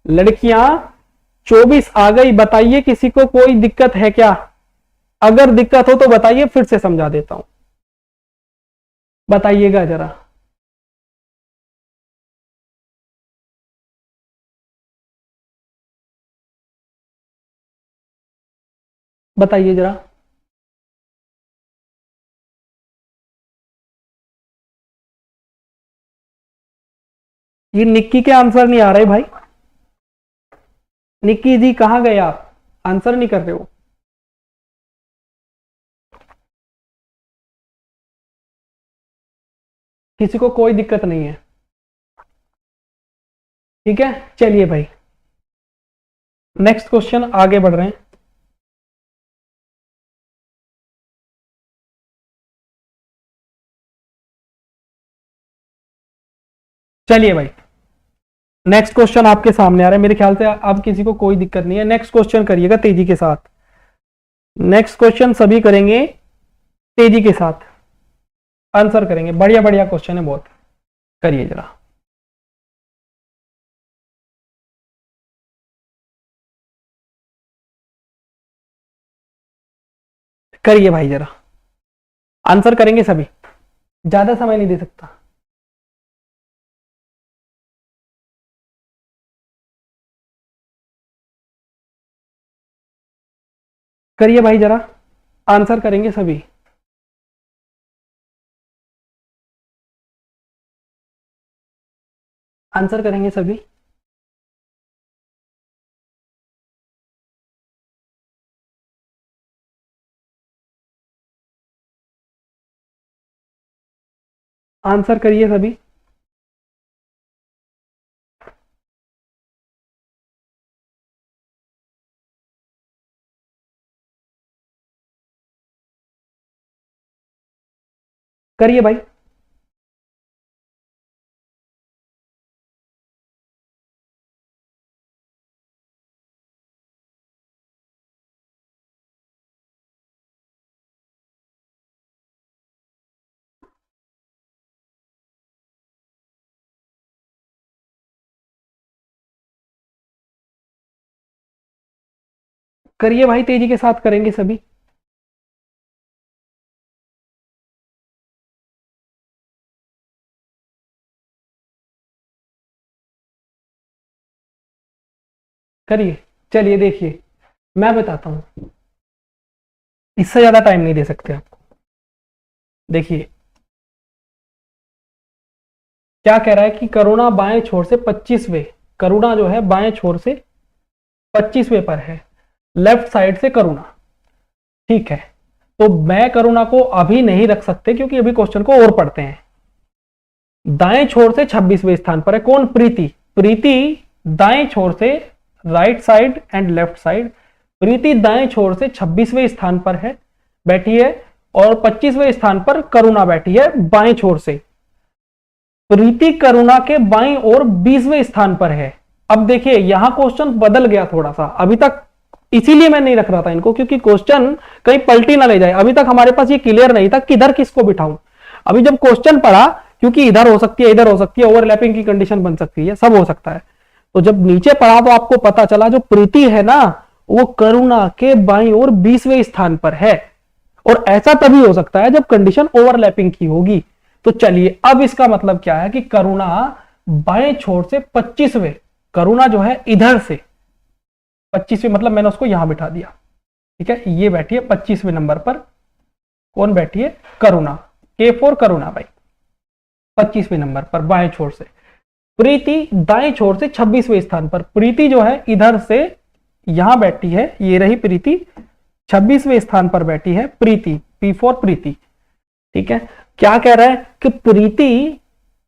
लड़कियां 24 आ गई, बताइए किसी को कोई दिक्कत है क्या? अगर दिक्कत हो तो बताइए, फिर से समझा देता हूं, बताइएगा जरा। बताइए जरा। ये निक्की के आंसर नहीं आ रहे भाई, निक्की जी कहां गए आप, आंसर नहीं कर रहे हो। किसी को कोई दिक्कत नहीं है? ठीक है, चलिए भाई, नेक्स्ट क्वेश्चन आगे बढ़ रहे हैं। चलिए भाई, नेक्स्ट क्वेश्चन आपके सामने आ रहा है, मेरे ख्याल से अब किसी को कोई दिक्कत नहीं है। नेक्स्ट क्वेश्चन करिएगा तेजी के साथ, नेक्स्ट क्वेश्चन सभी करेंगे तेजी के साथ, आंसर करेंगे, बढ़िया बढ़िया क्वेश्चन है बहुत, करिए जरा। करिए भाई जरा, आंसर करेंगे सभी, ज्यादा समय नहीं दे सकता। करिए भाई जरा, आंसर करेंगे सभी। आंसर करेंगे सभी। आंसर करिए सभी। करिए भाई। करिए भाई, तेजी के साथ करेंगे सभी। करिए। चलिए देखिए, मैं बताता हूं, इससे ज्यादा टाइम नहीं दे सकते आपको। देखिए क्या कह रहा है कि करुणा बाएं छोर से 25वें, करुणा जो है बाएं छोर से 25वें पर है, लेफ्ट साइड से करुणा। ठीक है, तो मैं करुणा को अभी नहीं रख सकते क्योंकि अभी क्वेश्चन को और पढ़ते हैं। दाएं छोर से 26वें स्थान पर है कौन? प्रीति। प्रीति दाएं छोर से, right side and left side, Preeti दाएं छोर से 26वें स्थान पर है, बैठी है, और 25वें स्थान पर करुणा बैठी है बाएं छोर से। प्रीति करुणा के बाईं ओर 20वें स्थान पर है। अब देखिए यहां क्वेश्चन बदल गया थोड़ा सा, अभी तक इसीलिए मैं नहीं रख रहा था इनको, क्योंकि क्वेश्चन कहीं पलटी ना ले जाए। अभी तक हमारे पास ये क्लियर नहीं था किधर किसको बिठाऊं। अभी जब क्वेश्चन पढ़ा, क्योंकि इधर हो सकती है, इधर हो सकती है, ओवरलैपिंग की कंडीशन बन सकती है, सब हो सकता है, तो जब नीचे पढ़ा तो आपको पता चला जो प्रीति है ना, वो करुणा के बाईं ओर 20वें स्थान पर है। और ऐसा तभी हो सकता है जब कंडीशन ओवरलैपिंग की होगी। तो चलिए, अब इसका मतलब क्या है कि करुणा बाएं छोर से 25वें, करुणा जो है इधर से 25वें, मतलब मैंने उसको यहां बिठा दिया। ठीक है, ये बैठी है 25वें नंबर पर। कौन बैठी है? करुणा। के फॉर करुणा भाई, 25वें नंबर पर बाएं छोर से। प्रीति दाएं छोर से 26वें स्थान पर। प्रीति जो है इधर से यहां बैठी है, ये रही प्रीति, 26वें स्थान पर बैठी है प्रीति, पी फॉर प्रीति। ठीक है, क्या कह रहा है कि प्रीति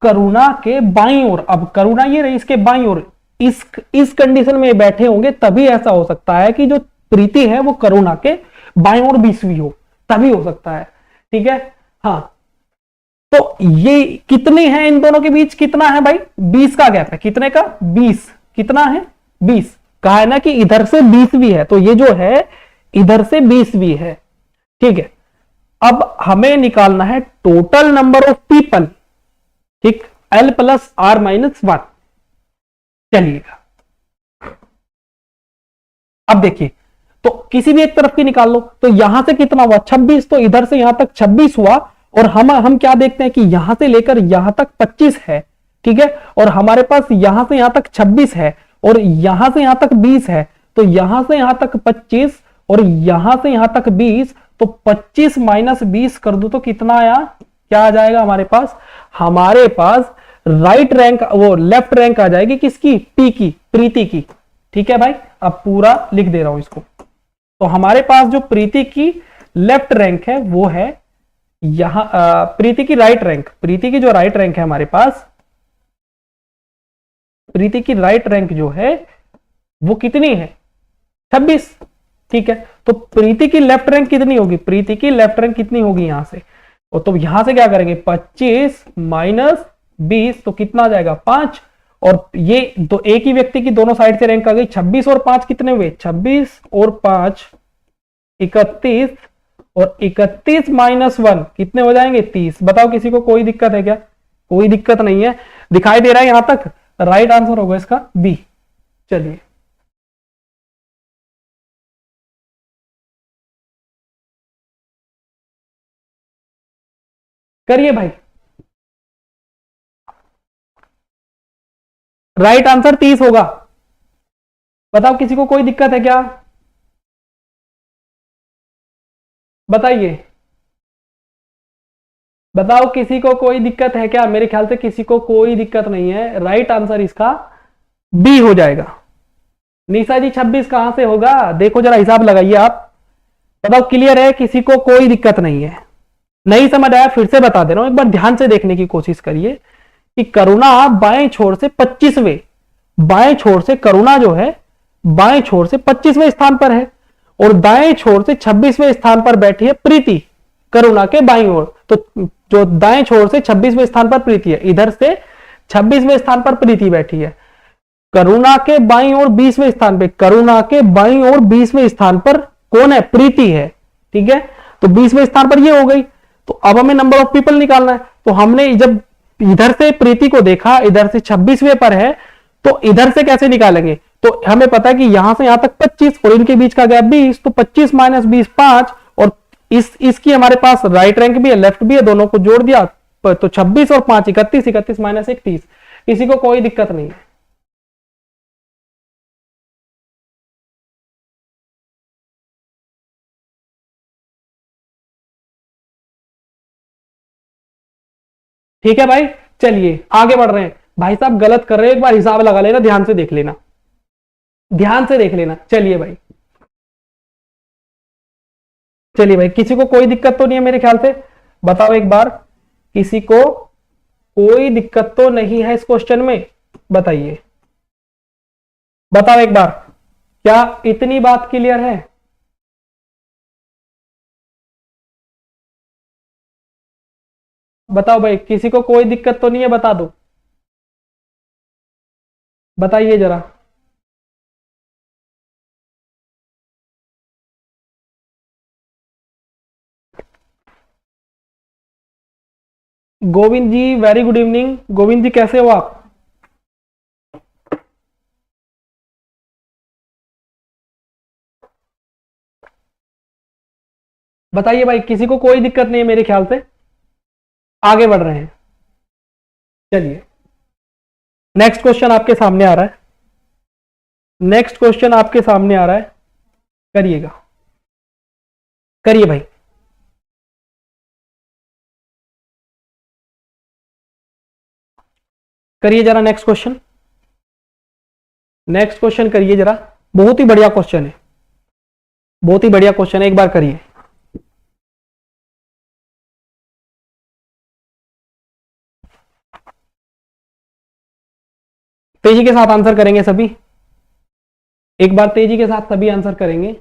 करुणा के बाईं ओर, अब करुणा ये रही इसके बाईं ओर, इस कंडीशन में बैठे होंगे, तभी ऐसा हो सकता है कि जो प्रीति है वो करुणा के बाईं ओर 20वीं हो, तभी हो सकता है। ठीक है, हाँ, तो ये कितने हैं इन दोनों के बीच? कितना है भाई? 20 का गैप है। कितने का? 20। कितना है? 20। कहा है ना कि इधर से 20वीं है, तो ये जो है इधर से 20वीं है। ठीक है, अब हमें निकालना है टोटल नंबर ऑफ पीपल। ठीक, L प्लस R माइनस 1। चलिएगा, अब देखिए, तो किसी भी एक तरफ की निकाल लो, तो यहां से कितना हुआ? 26, तो इधर से यहां तक 26 हुआ, और हम क्या देखते हैं कि यहां से लेकर यहां तक 25 है। ठीक है, और हमारे पास यहां से यहां तक 26 है, और यहां से यहां तक 20 है, तो यहां से यहां तक 25 और यहां से यहां तक 20, तो 25 माइनस 20 कर दो तो कितना आया? क्या आ जाएगा हमारे पास? हमारे पास राइट रैंक, वो लेफ्ट रैंक आ जाएगी किसकी? पी की, प्रीति की। ठीक है भाई, अब पूरा लिख दे रहा हूं इसको। तो हमारे पास जो प्रीति की लेफ्ट रैंक है वो है यहां, प्रीति की राइट रैंक, प्रीति की जो राइट रैंक है हमारे पास, प्रीति की राइट रैंक जो है वो कितनी है? 26। ठीक है, तो प्रीति की लेफ्ट रैंक कितनी होगी? प्रीति की लेफ्ट रैंक कितनी होगी यहां से? और तो यहां से क्या करेंगे? 25 माइनस 20, तो कितना आ जाएगा? 5। और ये दो एक ही व्यक्ति की दोनों साइड से रैंक आ गई। 26 और 5 कितने हुए? 26 और 5 31, और 31 माइनस 1 कितने हो जाएंगे? 30। बताओ किसी को कोई दिक्कत है क्या? कोई दिक्कत नहीं है, दिखाई दे रहा है यहां तक? राइट आंसर होगा इसका बी। चलिए, करिए भाई। राइट आंसर 30 होगा। बताओ किसी को कोई दिक्कत है क्या? बताइए। बताओ किसी को कोई दिक्कत है क्या? मेरे ख्याल से किसी को कोई दिक्कत नहीं है। राइट आंसर इसका बी हो जाएगा। निशा जी 26 कहां से होगा? देखो जरा हिसाब लगाइए आप, बताओ क्लियर है? किसी को कोई दिक्कत नहीं है? नहीं समझ आया फिर से बता दे रहा हूं, एक बार ध्यान से देखने की कोशिश करिए कि करुणा बाएं छोर से 25वें, बाएं छोर से करुणा जो है बाएं छोर से 25वें स्थान पर है और दाएं छोर से 26वें स्थान पर बैठी है प्रीति करुणा के बाईं ओर। तो जो दाएं छोर से 26वें स्थान पर प्रीति है, इधर से 26वें स्थान पर प्रीति बैठी है। करुणा के बाईं ओर 20वें स्थान पे, करुणा के बाईं ओर 20वें स्थान पर कौन है? प्रीति है। ठीक है, तो 20वें स्थान पर ये हो गई। तो अब हमें नंबर ऑफ पीपल निकालना है। तो हमने जब इधर से प्रीति को देखा, इधर से 26वें पर है, तो इधर से कैसे निकालेंगे? तो हमें पता है कि यहां से यहां तक 25 और इनके बीच का गैप 20, तो 25 माइनस 20 5, और इसकी हमारे पास राइट रैंक भी है, लेफ्ट भी है, दोनों को जोड़ दिया तो 26 और 5 31, 31 माइनस 1 30। किसी को कोई दिक्कत नहीं है? ठीक है भाई, चलिए आगे बढ़ रहे हैं। भाई साहब गलत कर रहे हैं, एक बार हिसाब लगा लेना, ध्यान से देख लेना, ध्यान से देख लेना। चलिए भाई, चलिए भाई, किसी को कोई दिक्कत तो नहीं है मेरे ख्याल से? बताओ एक बार, किसी को कोई दिक्कत तो नहीं है इस क्वेश्चन में? बताइए, बताओ एक बार, क्या इतनी बात क्लियर है? बताओ भाई, किसी को कोई दिक्कत तो नहीं है? बता दो, बताइए जरा। गोविंद जी वेरी गुड इवनिंग। गोविंद जी कैसे हो आप? बताइए भाई, किसी को कोई दिक्कत नहीं है मेरे ख्याल से? आगे बढ़ रहे हैं, चलिए नेक्स्ट क्वेश्चन आपके सामने आ रहा है, नेक्स्ट क्वेश्चन आपके सामने आ रहा है, करिएगा, करिए भाई। करिए जरा नेक्स्ट क्वेश्चन, नेक्स्ट क्वेश्चन करिए जरा, बहुत ही बढ़िया क्वेश्चन है, बहुत ही बढ़िया क्वेश्चन है, एक बार करिए। तेजी के साथ आंसर करेंगे सभी, एक बार तेजी के साथ सभी आंसर करेंगे।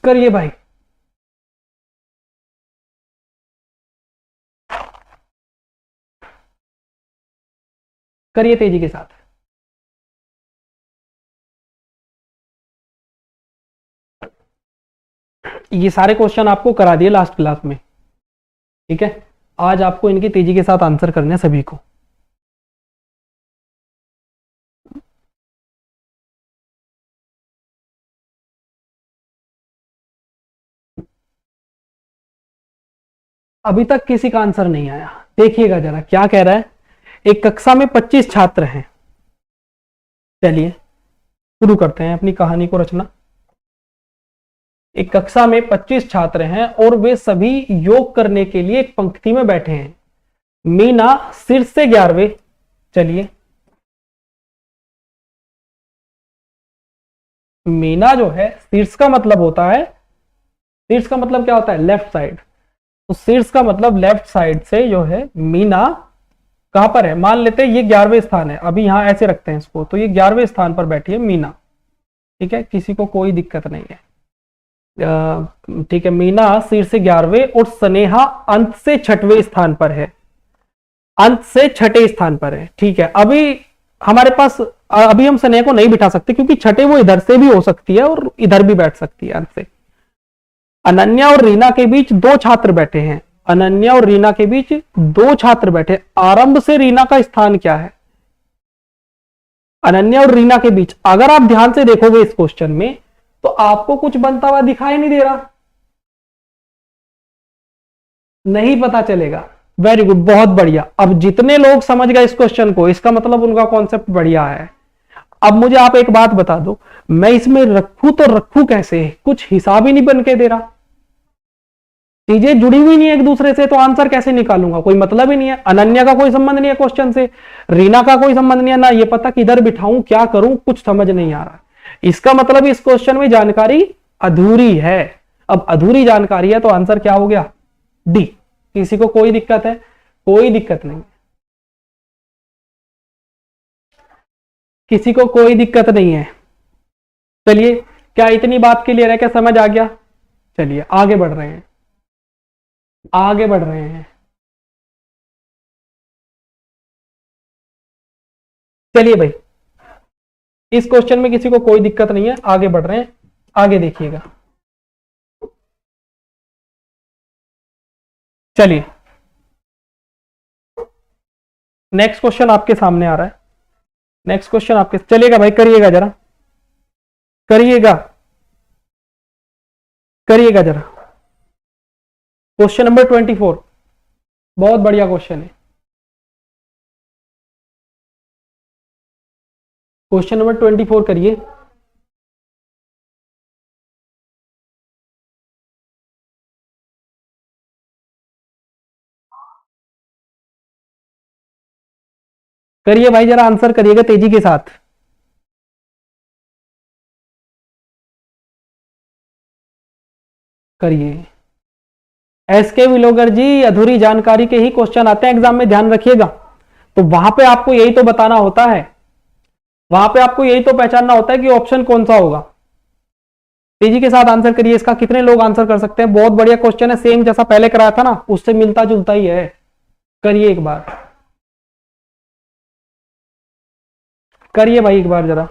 करिए भाई, करिए तेजी के साथ। ये सारे क्वेश्चन आपको करा दिए लास्ट क्लास में, ठीक है? आज आपको इनकी तेजी के साथ आंसर करने हैं सभी को। अभी तक किसी का आंसर नहीं आया, देखिएगा जरा क्या कह रहा है। एक कक्षा में 25 छात्र हैं। चलिए शुरू करते हैं अपनी कहानी को रचना। एक कक्षा में 25 छात्र हैं और वे सभी योग करने के लिए एक पंक्ति में बैठे हैं। मीना शीर्ष से 11वें, चलिए मीना जो है, शीर्ष का मतलब होता है, शीर्ष का मतलब क्या होता है? Left side. तो शीर्ष का मतलब लेफ्ट साइड से जो है मीना कहां पर है? मान लेते हैं ये 11वें स्थान है, अभी यहां ऐसे रखते हैं इसको, तो ये 11वें स्थान पर बैठी है मीना। ठीक है, किसी को कोई दिक्कत नहीं है? ठीक है, मीना शीर्ष से 11वें और स्नेहा अंत से 6वें स्थान पर है, अंत से 6ठे स्थान पर है। ठीक है, अभी हमारे पास, अभी हम स्नेहा को नहीं बिठा सकते क्योंकि 6ठे वो इधर से भी हो सकती है और इधर भी बैठ सकती है अंत से। अनन्या और रीना के बीच 2 छात्र बैठे हैं, अनन्या और रीना के बीच 2 छात्र बैठे, आरंभ से रीना का स्थान क्या है? अनन्या और रीना के बीच अगर आप ध्यान से देखोगे इस क्वेश्चन में तो आपको कुछ बनता हुआ दिखाई नहीं दे रहा, नहीं पता चलेगा। वेरी गुड, बहुत बढ़िया। अब जितने लोग समझ गए इस क्वेश्चन को, इसका मतलब उनका कॉन्सेप्ट बढ़िया है। अब मुझे आप एक बात बता दो, मैं इसमें रखूं तो रखूं कैसे? कुछ हिसाब ही नहीं बन के दे रहा, चीजें जुड़ी हुई नहीं है एक दूसरे से, तो आंसर कैसे निकालूंगा? कोई मतलब ही नहीं है। अनन्या का कोई संबंध नहीं है क्वेश्चन से, रीना का कोई संबंध नहीं है, ना ये पता किधर बिठाऊं, क्या करूं, कुछ समझ नहीं आ रहा। इसका मतलब इस क्वेश्चन में जानकारी अधूरी है। अब अधूरी जानकारी है तो आंसर क्या हो गया? डी। किसी को कोई दिक्कत है? कोई दिक्कत नहीं, किसी को कोई दिक्कत नहीं है। चलिए, क्या इतनी बात क्लियर है? क्या समझ आ गया? चलिए आगे बढ़ रहे हैं, आगे बढ़ रहे हैं। चलिए भाई, इस क्वेश्चन में किसी को कोई दिक्कत नहीं है, आगे बढ़ रहे हैं। आगे देखिएगा, चलिए नेक्स्ट क्वेश्चन आपके सामने आ रहा है। नेक्स्ट क्वेश्चन आपके, चलिएगा भाई, करिएगा जरा, करिएगा, करिएगा जरा। क्वेश्चन नंबर 24, बहुत बढ़िया क्वेश्चन है। क्वेश्चन नंबर 24 करिए। करिए भाई, जरा आंसर करिएगा तेजी के साथ। करिए। एस के विलोगर जी, अधूरी जानकारी के ही क्वेश्चन आते हैं एग्जाम में, ध्यान रखिएगा। तो वहां पे आपको यही तो बताना होता है, वहां पे आपको यही तो पहचानना होता है कि ऑप्शन कौन सा होगा। तेजी के साथ आंसर करिए। इसका कितने लोग आंसर कर सकते हैं? बहुत बढ़िया क्वेश्चन है, सेम जैसा पहले कराया था ना, उससे मिलता जुलता ही है। करिए एक बार, करिए भाई एक बार जरा।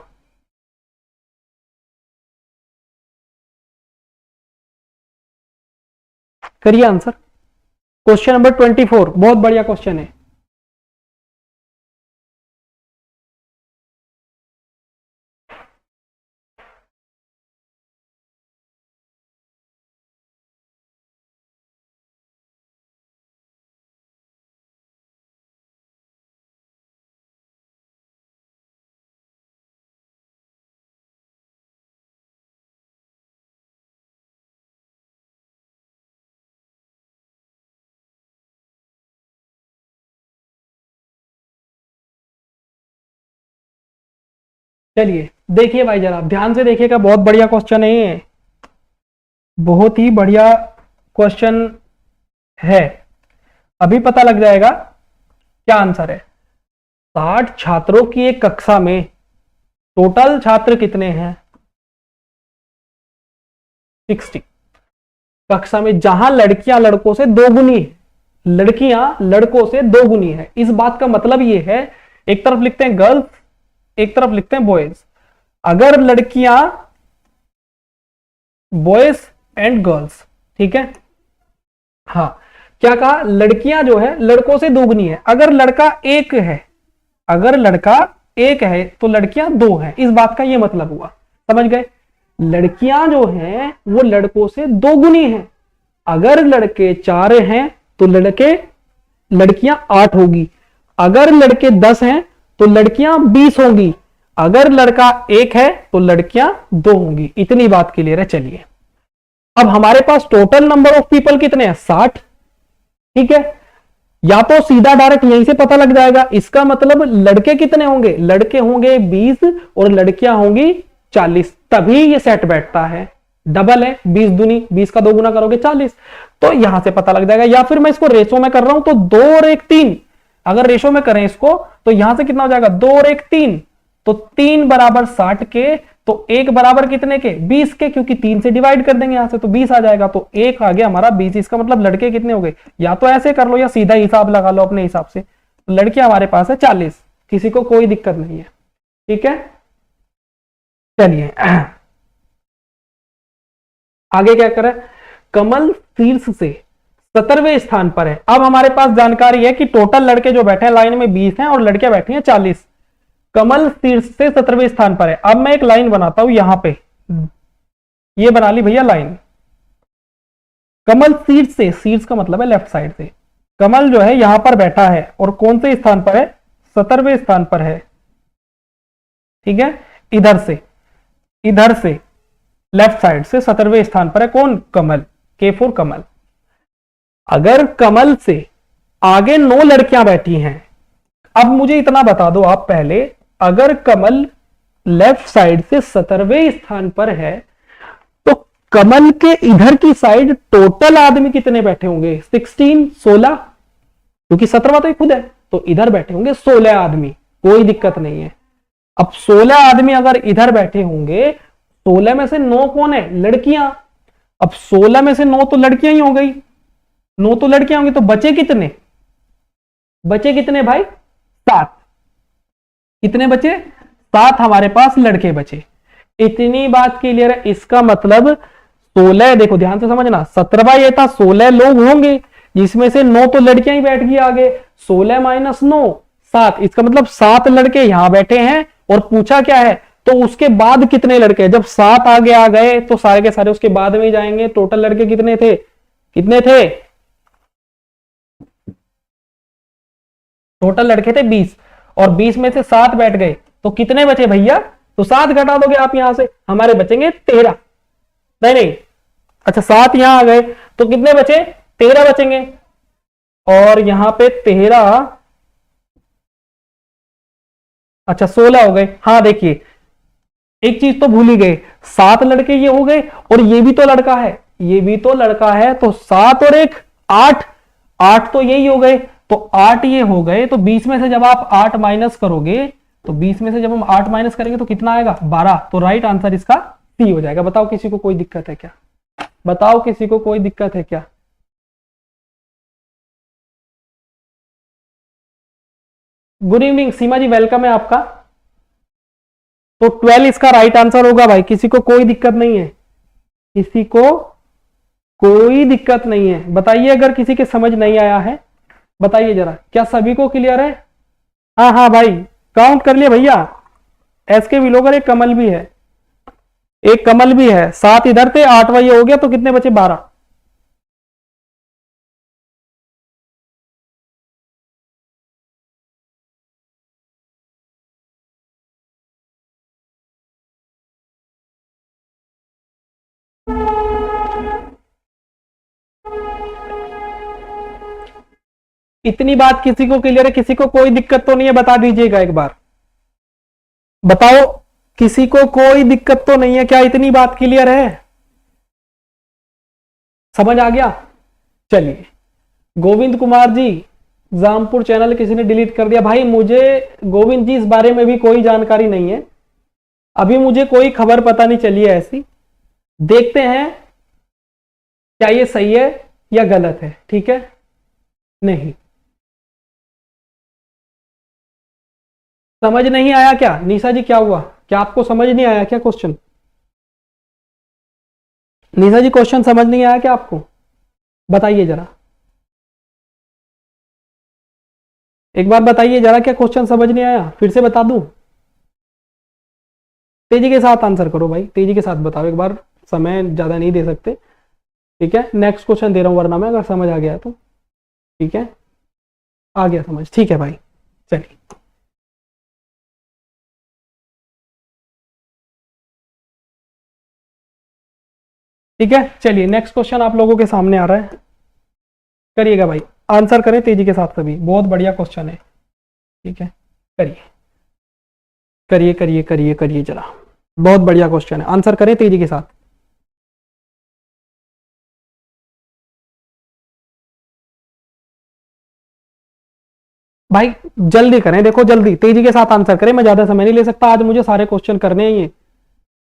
करिए आंसर। क्वेश्चन नंबर 24, बहुत बढ़िया क्वेश्चन है। चलिए देखिए भाई, जरा ध्यान से देखिएगा, बहुत बढ़िया क्वेश्चन है ये, बहुत ही बढ़िया क्वेश्चन है। अभी पता लग जाएगा क्या आंसर है। 60 छात्रों की एक कक्षा में टोटल छात्र कितने हैं? 60। कक्षा में जहां लड़कियां लड़कों से दो गुनी है, लड़कियां लड़कों से दो गुनी है, इस बात का मतलब ये है, एक तरफ लिखते हैं गर्ल्स, एक तरफ लिखते हैं बॉयज। अगर लड़कियां, बॉयज एंड गर्ल्स, ठीक है, हाँ, क्या कहा? लड़कियां जो है लड़कों से दोगुनी है। अगर लड़का एक है, अगर लड़का एक है तो लड़कियां दो हैं, इस बात का यह मतलब हुआ। समझ गए? लड़कियां जो हैं वो लड़कों से दोगुनी हैं। अगर लड़के 4 हैं तो लड़कियां 8 होगी। अगर लड़के 10 हैं तो लड़कियां 20 होंगी। अगर लड़का एक है तो लड़कियां 2 होंगी। इतनी बात क्लियर है। चलिए, अब हमारे पास टोटल नंबर ऑफ पीपल कितने हैं? 60, ठीक है। या तो सीधा डायरेक्ट यहीं से पता लग जाएगा, इसका मतलब लड़के कितने होंगे? लड़के होंगे 20 और लड़कियां होंगी 40, तभी ये सेट बैठता है। डबल है, 20 दूनी, 20 का 2 गुना करोगे 40, तो यहां से पता लग जाएगा। या फिर मैं इसको रेशो में कर रहा हूं तो 2 और 1 3, अगर रेशो में करें इसको तो यहां से कितना हो जाएगा? 2 और 1 3, तो 3 बराबर 60 के, तो 1 बराबर कितने के? 20 के, क्योंकि 3 से डिवाइड कर देंगे यहां से तो 20 आ जाएगा, तो 1 आ गया हमारा 20। इसका मतलब लड़के कितने हो गए? या तो ऐसे कर लो या सीधा हिसाब लगा लो अपने हिसाब से। लड़के हमारे पास है 40, किसी को कोई दिक्कत नहीं है, ठीक है। चलिए आगे क्या करें? कमल शीर्ष से 17वें स्थान पर है। अब हमारे पास जानकारी है कि टोटल लड़के जो बैठे हैं लाइन में 20 हैं और लड़कियां बैठी हैं 40। कमल शीर्ष से 17वें स्थान पर है। अब मैं एक लाइन बनाता हूं यहां पे, ये बना ली भैया लाइन। कमल शीर्ष से, शीर्ष का मतलब है लेफ्ट साइड से, कमल जो है यहां पर बैठा है और कौन से स्थान पर है, 17वें स्थान पर है। ठीक है, इधर से लेफ्ट साइड से 17वें स्थान पर है कौन, कमल, के फॉर कमल। अगर कमल से आगे 9 लड़कियां बैठी हैं, अब मुझे इतना बता दो आप पहले, अगर कमल लेफ्ट साइड से 17वें स्थान पर है तो कमल के इधर की साइड टोटल आदमी कितने बैठे होंगे, 16 क्योंकि 17वां तो खुद है, तो इधर बैठे होंगे 16 आदमी, कोई दिक्कत नहीं है। अब 16 आदमी अगर इधर बैठे होंगे, 16 में से 9 कौन है, लड़कियां। अब 16 में से 9 तो लड़कियां ही हो गई, 9 तो लड़कियां होंगी, तो बचे कितने, बचे कितने भाई, 7। कितने बचे, 7 हमारे पास लड़के बचे। इतनी बात क्लियर है। इसका मतलब 16, देखो ध्यान से समझना, 17वां ये था 16 लोग होंगे जिसमें से 9 तो लड़कियां ही बैठ गई आगे, 16 माइनस 9 7, इसका मतलब 7 लड़के यहां बैठे हैं। और पूछा क्या है, तो उसके बाद कितने लड़के, जब 7 आगे आ गए तो सारे के सारे उसके बाद में ही जाएंगे। टोटल लड़के कितने थे, कितने थे, टोटल लड़के थे 20, और 20 में से 7 बैठ गए तो कितने बचे भैया, तो 7 घटा दोगे आप यहां से, हमारे बचेंगे 13। नहीं, अच्छा 7 यहां आ गए तो कितने बचे, 13 बचेंगे। और यहां पे 13, अच्छा 16 हो गए। हाँ देखिए, एक चीज तो भूल ही गए, 7 लड़के ये हो गए और ये भी तो लड़का है, ये भी तो लड़का है, तो 7 और 1 8, 8 तो यही हो गए, तो 8 ये हो गए। तो 20 में से जब आप 8 माइनस करोगे, तो 20 में से जब हम 8 माइनस करेंगे तो कितना आएगा, 12। तो राइट आंसर इसका सी हो जाएगा। बताओ किसी को कोई दिक्कत है क्या, बताओ किसी को कोई दिक्कत है क्या। गुड इवनिंग सीमा जी, वेलकम है आपका। तो 12 इसका राइट आंसर होगा भाई, किसी को कोई दिक्कत नहीं है, किसी को कोई दिक्कत नहीं है। बताइए अगर किसी के समझ नहीं आया है, बताइए जरा, क्या सभी को क्लियर है। हाँ हाँ भाई, काउंट कर लिया भैया, एस के बिलोगर एक कमल भी है, एक कमल भी है, 7 इधर थे, 8वां ये हो गया, तो कितने बचे, 12। इतनी बात किसी को क्लियर है, किसी को कोई दिक्कत तो नहीं है, बता दीजिएगा एक बार, बताओ किसी को कोई दिक्कत तो नहीं है क्या, इतनी बात क्लियर है, समझ आ गया। चलिए, गोविंद कुमार जी, जामपुर चैनल किसी ने डिलीट कर दिया भाई, मुझे गोविंद जी इस बारे में भी कोई जानकारी नहीं है, अभी मुझे कोई खबर पता नहीं चली है ऐसी, देखते हैं क्या ये सही है या गलत है, ठीक है। नहीं समझ नहीं आया क्या, निशा जी क्या हुआ, क्या आपको समझ नहीं आया क्या क्वेश्चन, निशा जी क्वेश्चन समझ नहीं आया क्या आपको, बताइए जरा, एक बार बताइए जरा, क्या क्वेश्चन समझ नहीं आया, फिर से बता दूं। तेजी के साथ आंसर करो भाई, तेजी के साथ बताओ एक बार, समय ज्यादा नहीं दे सकते, ठीक है। नेक्स्ट क्वेश्चन दे रहा हूं वरना मैं, अगर समझ आ गया तो ठीक है, आ गया समझ, ठीक है भाई। चलिए, ठीक है, चलिए नेक्स्ट क्वेश्चन आप लोगों के सामने आ रहा है, करिएगा भाई, आंसर करें तेजी के साथ, सभी बहुत बढ़िया क्वेश्चन है, ठीक है, करिए करिए करिए करिए करिए जरा, बहुत बढ़िया क्वेश्चन है, आंसर करें तेजी के साथ। भाई जल्दी करें, देखो जल्दी तेजी के साथ आंसर करें, मैं ज्यादा समय नहीं ले सकता, आज मुझे सारे क्वेश्चन करने ही है,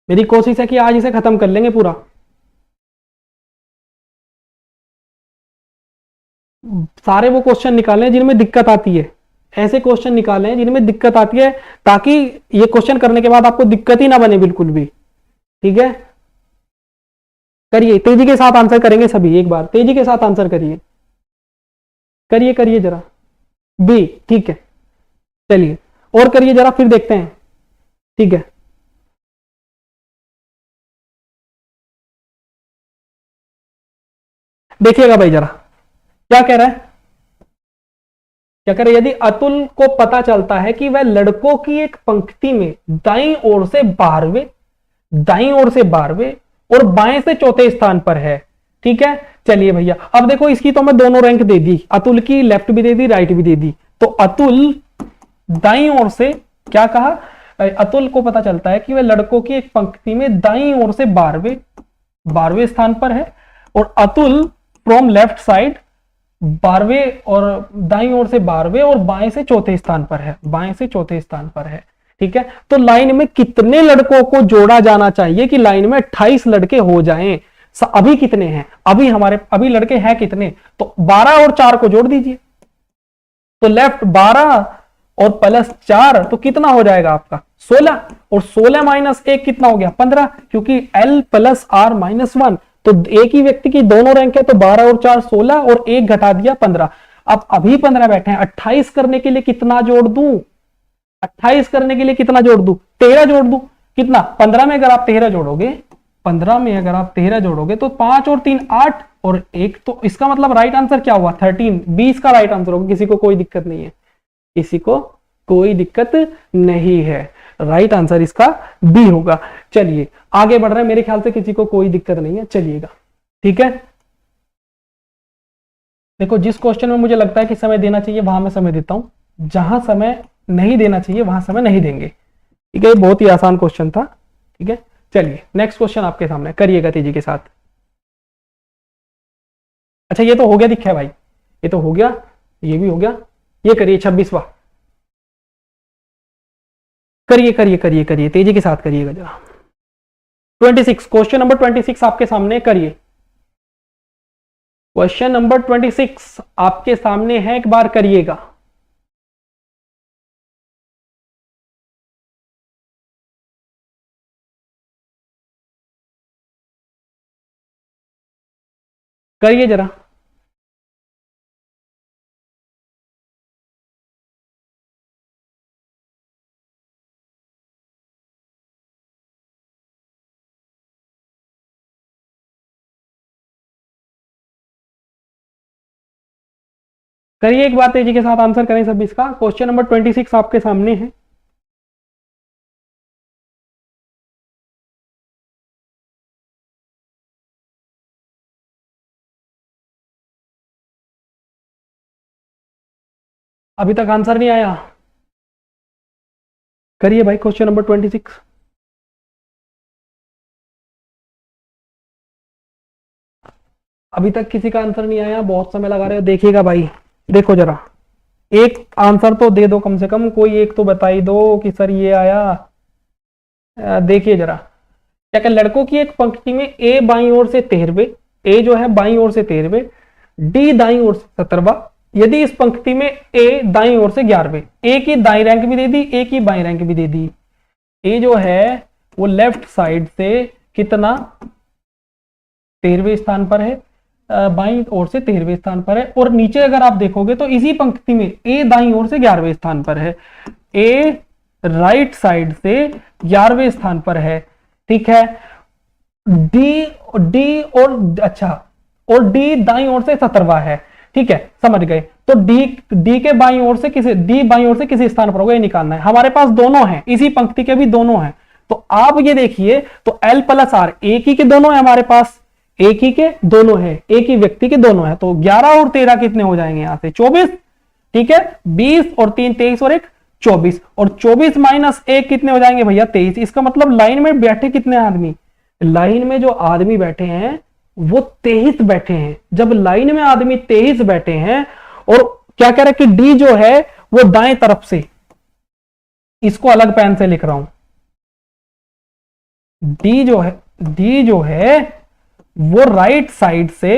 मेरी कोशिश है कि आज इसे खत्म कर लेंगे पूरा। सारे वो क्वेश्चन निकालें जिनमें दिक्कत आती है, ऐसे क्वेश्चन निकालें जिनमें दिक्कत आती है, ताकि ये क्वेश्चन करने के बाद आपको दिक्कत ही ना बने बिल्कुल भी, ठीक है। करिए तेजी के साथ आंसर करेंगे सभी, एक बार तेजी के साथ आंसर करिए, करिए करिए जरा, बी, ठीक है। चलिए और करिए जरा, फिर देखते हैं, ठीक है। देखिएगा भाई जरा क्या कह रहा है, क्या करें, यदि अतुल को पता चलता है कि वह लड़कों की एक पंक्ति में दाईं ओर से 12वें और बाएं से चौथे स्थान पर है। ठीक है, चलिए भैया, अब देखो इसकी तो मैं दोनों रैंक दे दी, अतुल की लेफ्ट भी दे दी, राइट भी दे दी। तो अतुल दाईं ओर से, क्या कहा, अतुल को पता चलता है कि वह लड़कों की एक पंक्ति में दाईं ओर से 12वें स्थान पर है, और अतुल फ्रॉम लेफ्ट साइड 12वें और दाईं ओर से 12वें और बाएं से चौथे स्थान पर है। ठीक है, तो लाइन में कितने लड़कों को जोड़ा जाना चाहिए कि लाइन में 28 लड़के हो जाएं? अभी कितने हैं, अभी लड़के हैं कितने, तो 12 और 4 को जोड़ दीजिए। तो लेफ्ट 12 और प्लस 4 तो कितना हो जाएगा आपका 16, और 16 माइनस 1 कितना हो गया 15, क्योंकि L प्लस R माइनस 1। तो एक ही व्यक्ति की दोनों रैंक है, तो 12 और 4 16 और 1 घटा दिया 15। अब अभी 15 बैठे हैं, 28 करने के लिए कितना जोड़ दूं, 28 करने के लिए कितना जोड़ दूं, 13 जोड़ दूं। कितना, 15 में अगर आप 13 जोड़ोगे तो 5 और 3 8 और 1, तो इसका मतलब राइट आंसर क्या हुआ 13, 20 का राइट आंसर होगा। किसी को कोई दिक्कत नहीं है, किसी को कोई दिक्कत नहीं है, राइट आंसर इसका बी होगा। चलिए आगे बढ़ रहे हैं, मेरे ख्याल से किसी को कोई दिक्कत नहीं है, चलिएगा। ठीक है, देखो जिस क्वेश्चन में मुझे लगता है कि समय देना चाहिए वहां मैं समय देता हूं, जहां समय नहीं देना चाहिए वहां समय नहीं देंगे। ठीक है, बहुत ही आसान क्वेश्चन था। ठीक है, चलिए नेक्स्ट क्वेश्चन आपके सामने, करिएगा तेजी के साथ। अच्छा ये तो हो गया दिखा है भाई, ये तो हो गया, ये भी हो गया, ये करिए 26वां, करिए तेजी के साथ करिएगा जरा। 26, क्वेश्चन नंबर 26 आपके सामने, करिए। क्वेश्चन नंबर 26 आपके सामने है, एक बार करिएगा। करिए जरा। करिए एक बार तेजी के साथ आंसर करें सब इसका। क्वेश्चन नंबर 26 आपके सामने है। अभी तक आंसर नहीं आया, करिए भाई क्वेश्चन नंबर 26। अभी तक किसी का आंसर नहीं आया, बहुत समय लगा रहे हो, देखिएगा भाई, देखो जरा, एक आंसर तो दे दो कम से कम, कोई एक तो बता ही दो कि सर ये आया। देखिए जरा, क्या क्या, लड़कों की एक पंक्ति में ए बाईं ओर से 13वें, ए जो है बाईं ओर से 13वें, डी दाईं ओर से 17वां, यदि इस पंक्ति में ए दाईं ओर से 11वें, ए की दाईं रैंक भी दे दी, ए की बाईं रैंक भी दे दी। ए जो है वो लेफ्ट साइड से कितना 13वें स्थान पर है, बाईं ओर से 13वें स्थान पर है, और नीचे अगर आप देखोगे तो इसी पंक्ति में ए दाईं ओर से 11वें स्थान पर है, ए राइट साइड से 11वें स्थान पर है। ठीक है, डी और अच्छा, और डी दाईं ओर से 17वां है। ठीक है, समझ गए, तो डी के बाईं ओर से किसी, डी बाईं ओर से किसी स्थान पर होगा, ये निकालना है। हमारे पास दोनों हैं, इसी पंक्ति के भी दोनों हैं, तो आप ये देखिए, तो L प्लस R एक ही के दोनों है हमारे पास, एक ही के दोनों है, एक ही व्यक्ति के दोनों है, तो 11 और 13 कितने हो जाएंगे यहां से 24। ठीक है, 20 और 3 23 और 1 24, और 24 माइनस 1 कितने हो जाएंगे भैया 23। इसका मतलब लाइन में बैठे कितने आदमी, लाइन में जो आदमी बैठे हैं वो 23 बैठे हैं। जब लाइन में आदमी 23 बैठे हैं, और क्या कह रहा है कि डी जो है वो दाएं तरफ से, इसको अलग पेन से लिख रहा हूं, डी जो है वो राइट साइड से,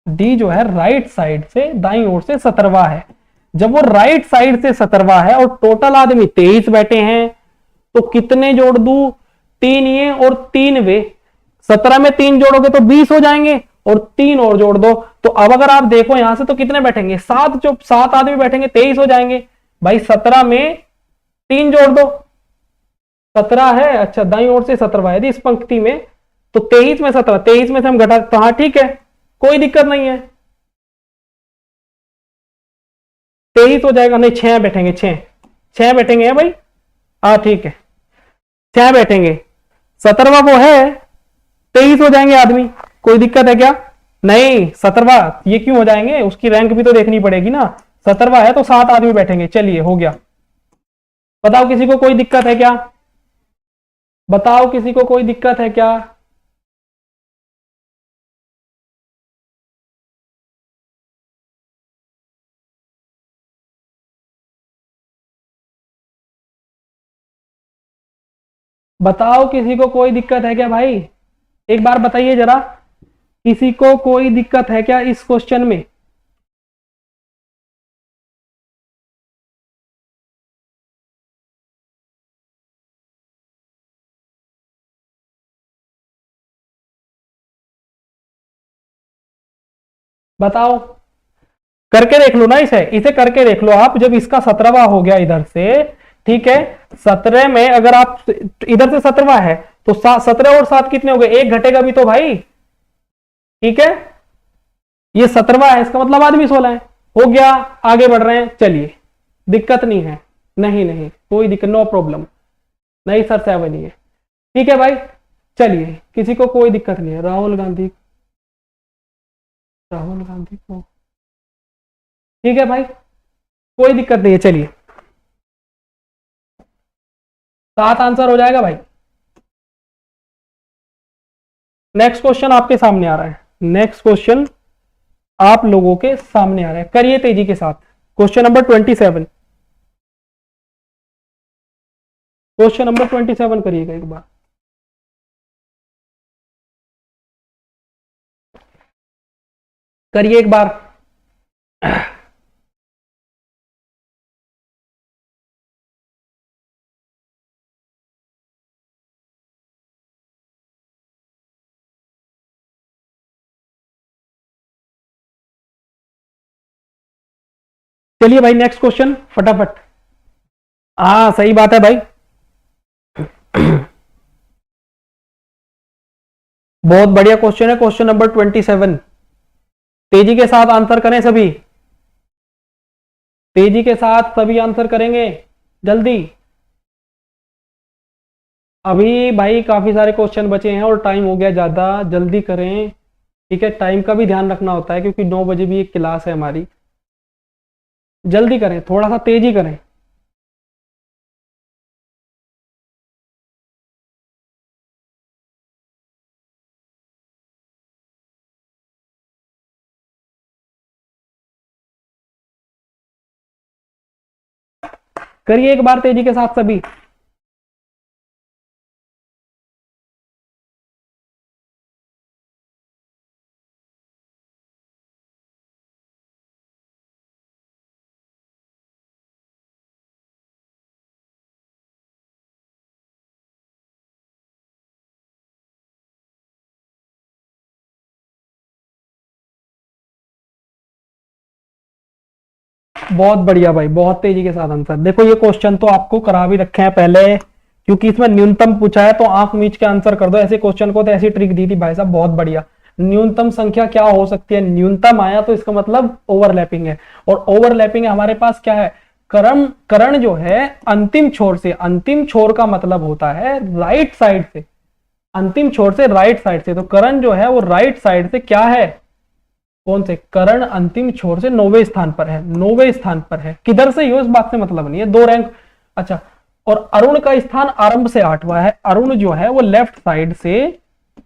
डी जो है राइट साइड से दाईं ओर से 17वां है। जब वो राइट साइड से 17वां है और टोटल आदमी 23 बैठे हैं, तो कितने जोड़ दूं, 3 ये और 3 वे, 17 में 3 जोड़ोगे तो 20 हो जाएंगे, और 3 और जोड़ दो, तो अब अगर आप देखो यहां से तो कितने बैठेंगे 7, जो 7 आदमी बैठेंगे 23 हो जाएंगे भाई। 17 में 3 जोड़ दो, 17 है, अच्छा दाईं ओर से 17वां, यदि इस पंक्ति में, तो 23 में 17, 23 में से हम घटा, तो हाँ ठीक है, कोई दिक्कत नहीं है। 23 हो जाएगा, नहीं 6 बैठेंगे, 6 बैठेंगे है भाई। हाँ ठीक है, 6 बैठेंगे। 17वां वो है, 23 हो जाएंगे आदमी, कोई दिक्कत है क्या? नहीं 17वां ये क्यों हो जाएंगे, उसकी रैंक भी तो देखनी पड़ेगी ना। 17वां है तो 7 आदमी बैठेंगे, चलिए हो गया। बताओ किसी को कोई दिक्कत है क्या? बताओ किसी को कोई दिक्कत है क्या? बताओ किसी को कोई दिक्कत है क्या भाई? एक बार बताइए जरा, किसी को कोई दिक्कत है क्या इस क्वेश्चन में? बताओ, करके देख लो ना, इसे इसे करके देख लो आप। जब इसका 17वां हो गया इधर से, ठीक है, 17 में अगर आप इधर से 17वां है तो 17 और 7 कितने हो गए, एक घटेगा भी तो भाई, ठीक है। ये 17वां है, इसका मतलब आदमी 16 है, हो गया। आगे बढ़ रहे हैं, चलिए, दिक्कत नहीं है, नहीं नहीं कोई दिक्कत, नो प्रॉब्लम। नहीं सर 7 ही है, ठीक है भाई। चलिए, किसी को कोई दिक्कत नहीं है। राहुल गांधी, राहुल गांधी को, ठीक है भाई, कोई दिक्कत नहीं है। चलिए, 7 आंसर हो जाएगा भाई। नेक्स्ट क्वेश्चन आपके सामने आ रहा है, नेक्स्ट क्वेश्चन आप लोगों के सामने आ रहा है, करिए तेजी के साथ। क्वेश्चन नंबर 27, क्वेश्चन नंबर 27 करिएगा एक बार। करिए एक बार। चलिए भाई, नेक्स्ट क्वेश्चन फटाफट। हाँ सही बात है भाई। बहुत बढ़िया क्वेश्चन है, क्वेश्चन नंबर 27। तेजी के साथ आंसर करें सभी, तेजी के साथ सभी आंसर करेंगे, जल्दी। अभी भाई काफी सारे क्वेश्चन बचे हैं और टाइम हो गया ज्यादा, जल्दी करें, ठीक है। टाइम का भी ध्यान रखना होता है क्योंकि 9 बजे भी एक क्लास है हमारी। जल्दी करें, थोड़ा सा तेजी करें। करिए एक बार तेजी के साथ सभी। बहुत बढ़िया भाई, बहुत तेजी के साथ आंसर। देखो ये क्वेश्चन तो आपको करा भी रखे हैं पहले, क्योंकि इसमें न्यूनतम पूछा है तो आंख मीच के आंसर कर दो। ऐसे क्वेश्चन को तो ऐसी ट्रिक दी थी भाई साहब, बहुत बढ़िया। न्यूनतम संख्या क्या हो सकती है, न्यूनतम आया तो इसका मतलब ओवरलैपिंग है, और ओवरलैपिंग हमारे पास क्या है, करण। करण जो है अंतिम छोर से, अंतिम छोर का मतलब होता है राइट साइड से, अंतिम छोर से राइट साइड से। तो करण जो है वो राइट साइड से क्या है, कौन से, करण अंतिम छोर से 9वें स्थान पर है, 9वें स्थान पर है। किधर से हो इस बात से मतलब नहीं है, 2 रैंक। अच्छा, और अरुण का स्थान आरंभ से 8वां है, अरुण जो है वो लेफ्ट साइड से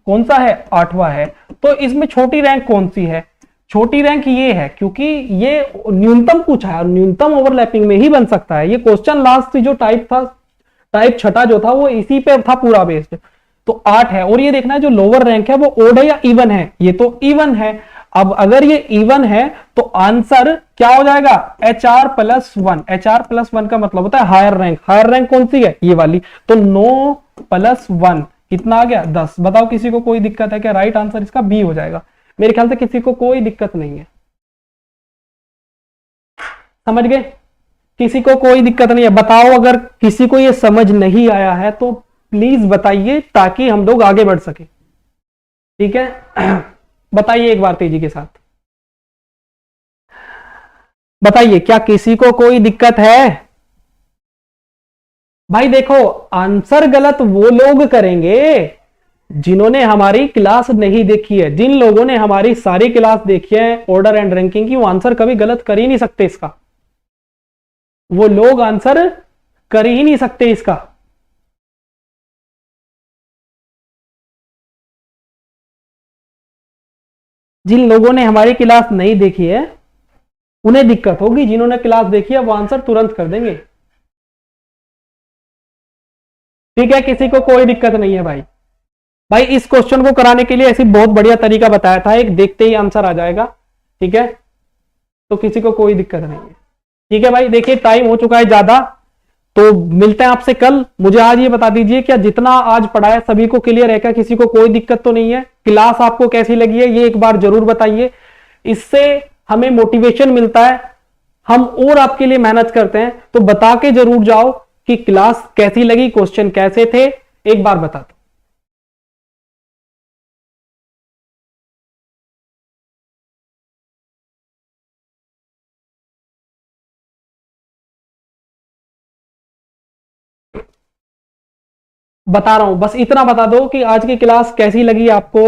कौन सा है, 8वां है। तो इसमें छोटी रैंक कौन सी है, छोटी रैंक ये है, क्योंकि ये न्यूनतम पूछा है और न्यूनतम ओवरलैपिंग में ही बन सकता है। ये क्वेश्चन लास्ट जो टाइप था, टाइप छठा जो था वो इसी पे था पूरा बेस्ड। तो 8 है, और ये देखना है जो लोअर रैंक है वो ओड है या इवन है, ये तो इवन है। अब अगर ये इवन है तो आंसर क्या हो जाएगा, HR+1। HR+1 का मतलब होता है हायर रैंक। हायर रैंक कौन सी है, ये वाली। तो 9+1 कितना आ गया, 10। बताओ किसी को कोई दिक्कत है क्या, राइट आंसर इसका बी हो जाएगा। मेरे ख्याल से किसी को कोई दिक्कत नहीं है, समझ गए, किसी को कोई दिक्कत नहीं है। बताओ अगर किसी को ये समझ नहीं आया है तो प्लीज बताइए ताकि हम लोग आगे बढ़ सके, ठीक है। बताइए एक बार तेजी के साथ, बताइए क्या किसी को कोई दिक्कत है? भाई देखो, आंसर गलत वो लोग करेंगे जिन्होंने हमारी क्लास नहीं देखी है। जिन लोगों ने हमारी सारी क्लास देखी है ऑर्डर एंड रैंकिंग की, वो आंसर कभी गलत कर ही नहीं सकते इसका। वो लोग आंसर कर ही नहीं सकते इसका। जिन लोगों ने हमारी क्लास नहीं देखी है उन्हें दिक्कत होगी, जिन्होंने क्लास देखी है वो आंसर तुरंत कर देंगे। ठीक है, किसी को कोई दिक्कत नहीं है भाई। भाई इस क्वेश्चन को कराने के लिए ऐसी बहुत बढ़िया तरीका बताया था, एक देखते ही आंसर आ जाएगा। ठीक है, तो किसी को कोई दिक्कत नहीं है। ठीक है भाई, देखिए टाइम हो चुका है ज्यादा, तो मिलते हैं आपसे कल। मुझे आज ये बता दीजिए क्या जितना आज पढ़ाया सभी को क्लियर है क्या? किसी को कोई दिक्कत तो नहीं है? क्लास आपको कैसी लगी है ये एक बार जरूर बताइए, इससे हमें मोटिवेशन मिलता है, हम और आपके लिए मेहनत करते हैं। तो बता के जरूर जाओ कि क्लास कैसी लगी, क्वेश्चन कैसे थे, एक बार बता दो। बता रहा हूं, बस इतना बता दो कि आज की क्लास कैसी लगी आपको।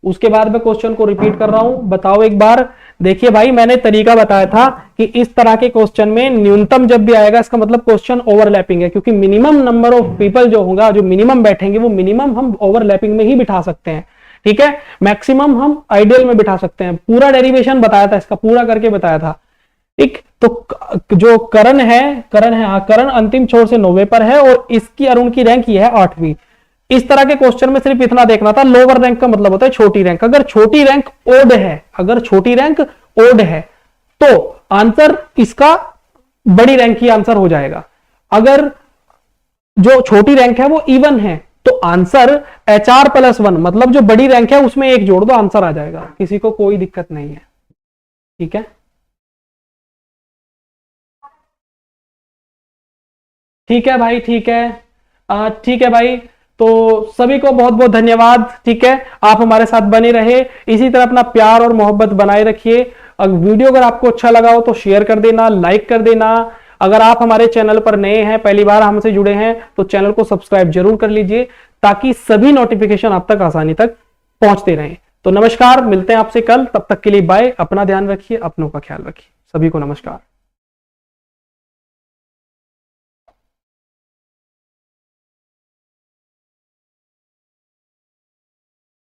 उसके बाद मैं क्वेश्चन को रिपीट कर रहा हूं, बताओ एक बार। देखिए भाई, मैंने तरीका बताया था कि इस तरह के क्वेश्चन में न्यूनतम जब भी आएगा इसका मतलब क्वेश्चन ओवरलैपिंग है, क्योंकि मिनिमम नंबर ऑफ पीपल जो होगा, जो मिनिमम बैठेंगे वो मिनिमम हम ओवरलैपिंग में ही बिठा सकते हैं। ठीक है, मैक्सिमम हम आइडियल में बिठा सकते हैं। पूरा डेरिवेशन बताया था, इसका पूरा करके बताया था। ठीक, तो जो करण है, करण अंतिम छोर से 90 पर है और इसकी अरुण की रैंक ये है 8वीं। इस तरह के क्वेश्चन में सिर्फ इतना देखना था, लोअर रैंक का मतलब होता है छोटी रैंक। अगर छोटी रैंक ओड है, अगर छोटी रैंक ओड है तो आंसर इसका बड़ी रैंक की आंसर हो जाएगा। अगर जो छोटी रैंक है वो इवन है तो आंसर HR+1, मतलब जो बड़ी रैंक है उसमें एक जोड़ दो, आंसर आ जाएगा। किसी को कोई दिक्कत नहीं है? ठीक है, ठीक है भाई, ठीक है। ठीक है भाई, तो सभी को बहुत बहुत धन्यवाद। ठीक है, आप हमारे साथ बने रहे, इसी तरह अपना प्यार और मोहब्बत बनाए रखिए। वीडियो अगर आपको अच्छा लगा हो तो शेयर कर देना, लाइक कर देना। अगर आप हमारे चैनल पर नए हैं, पहली बार हमसे जुड़े हैं, तो चैनल को सब्सक्राइब जरूर कर लीजिए ताकि सभी नोटिफिकेशन आप तक आसानी तक पहुंचते रहें। तो नमस्कार, मिलते हैं आपसे कल, तब तक के लिए बाय। अपना ध्यान रखिए, अपनों का ख्याल रखिए। सभी को नमस्कार।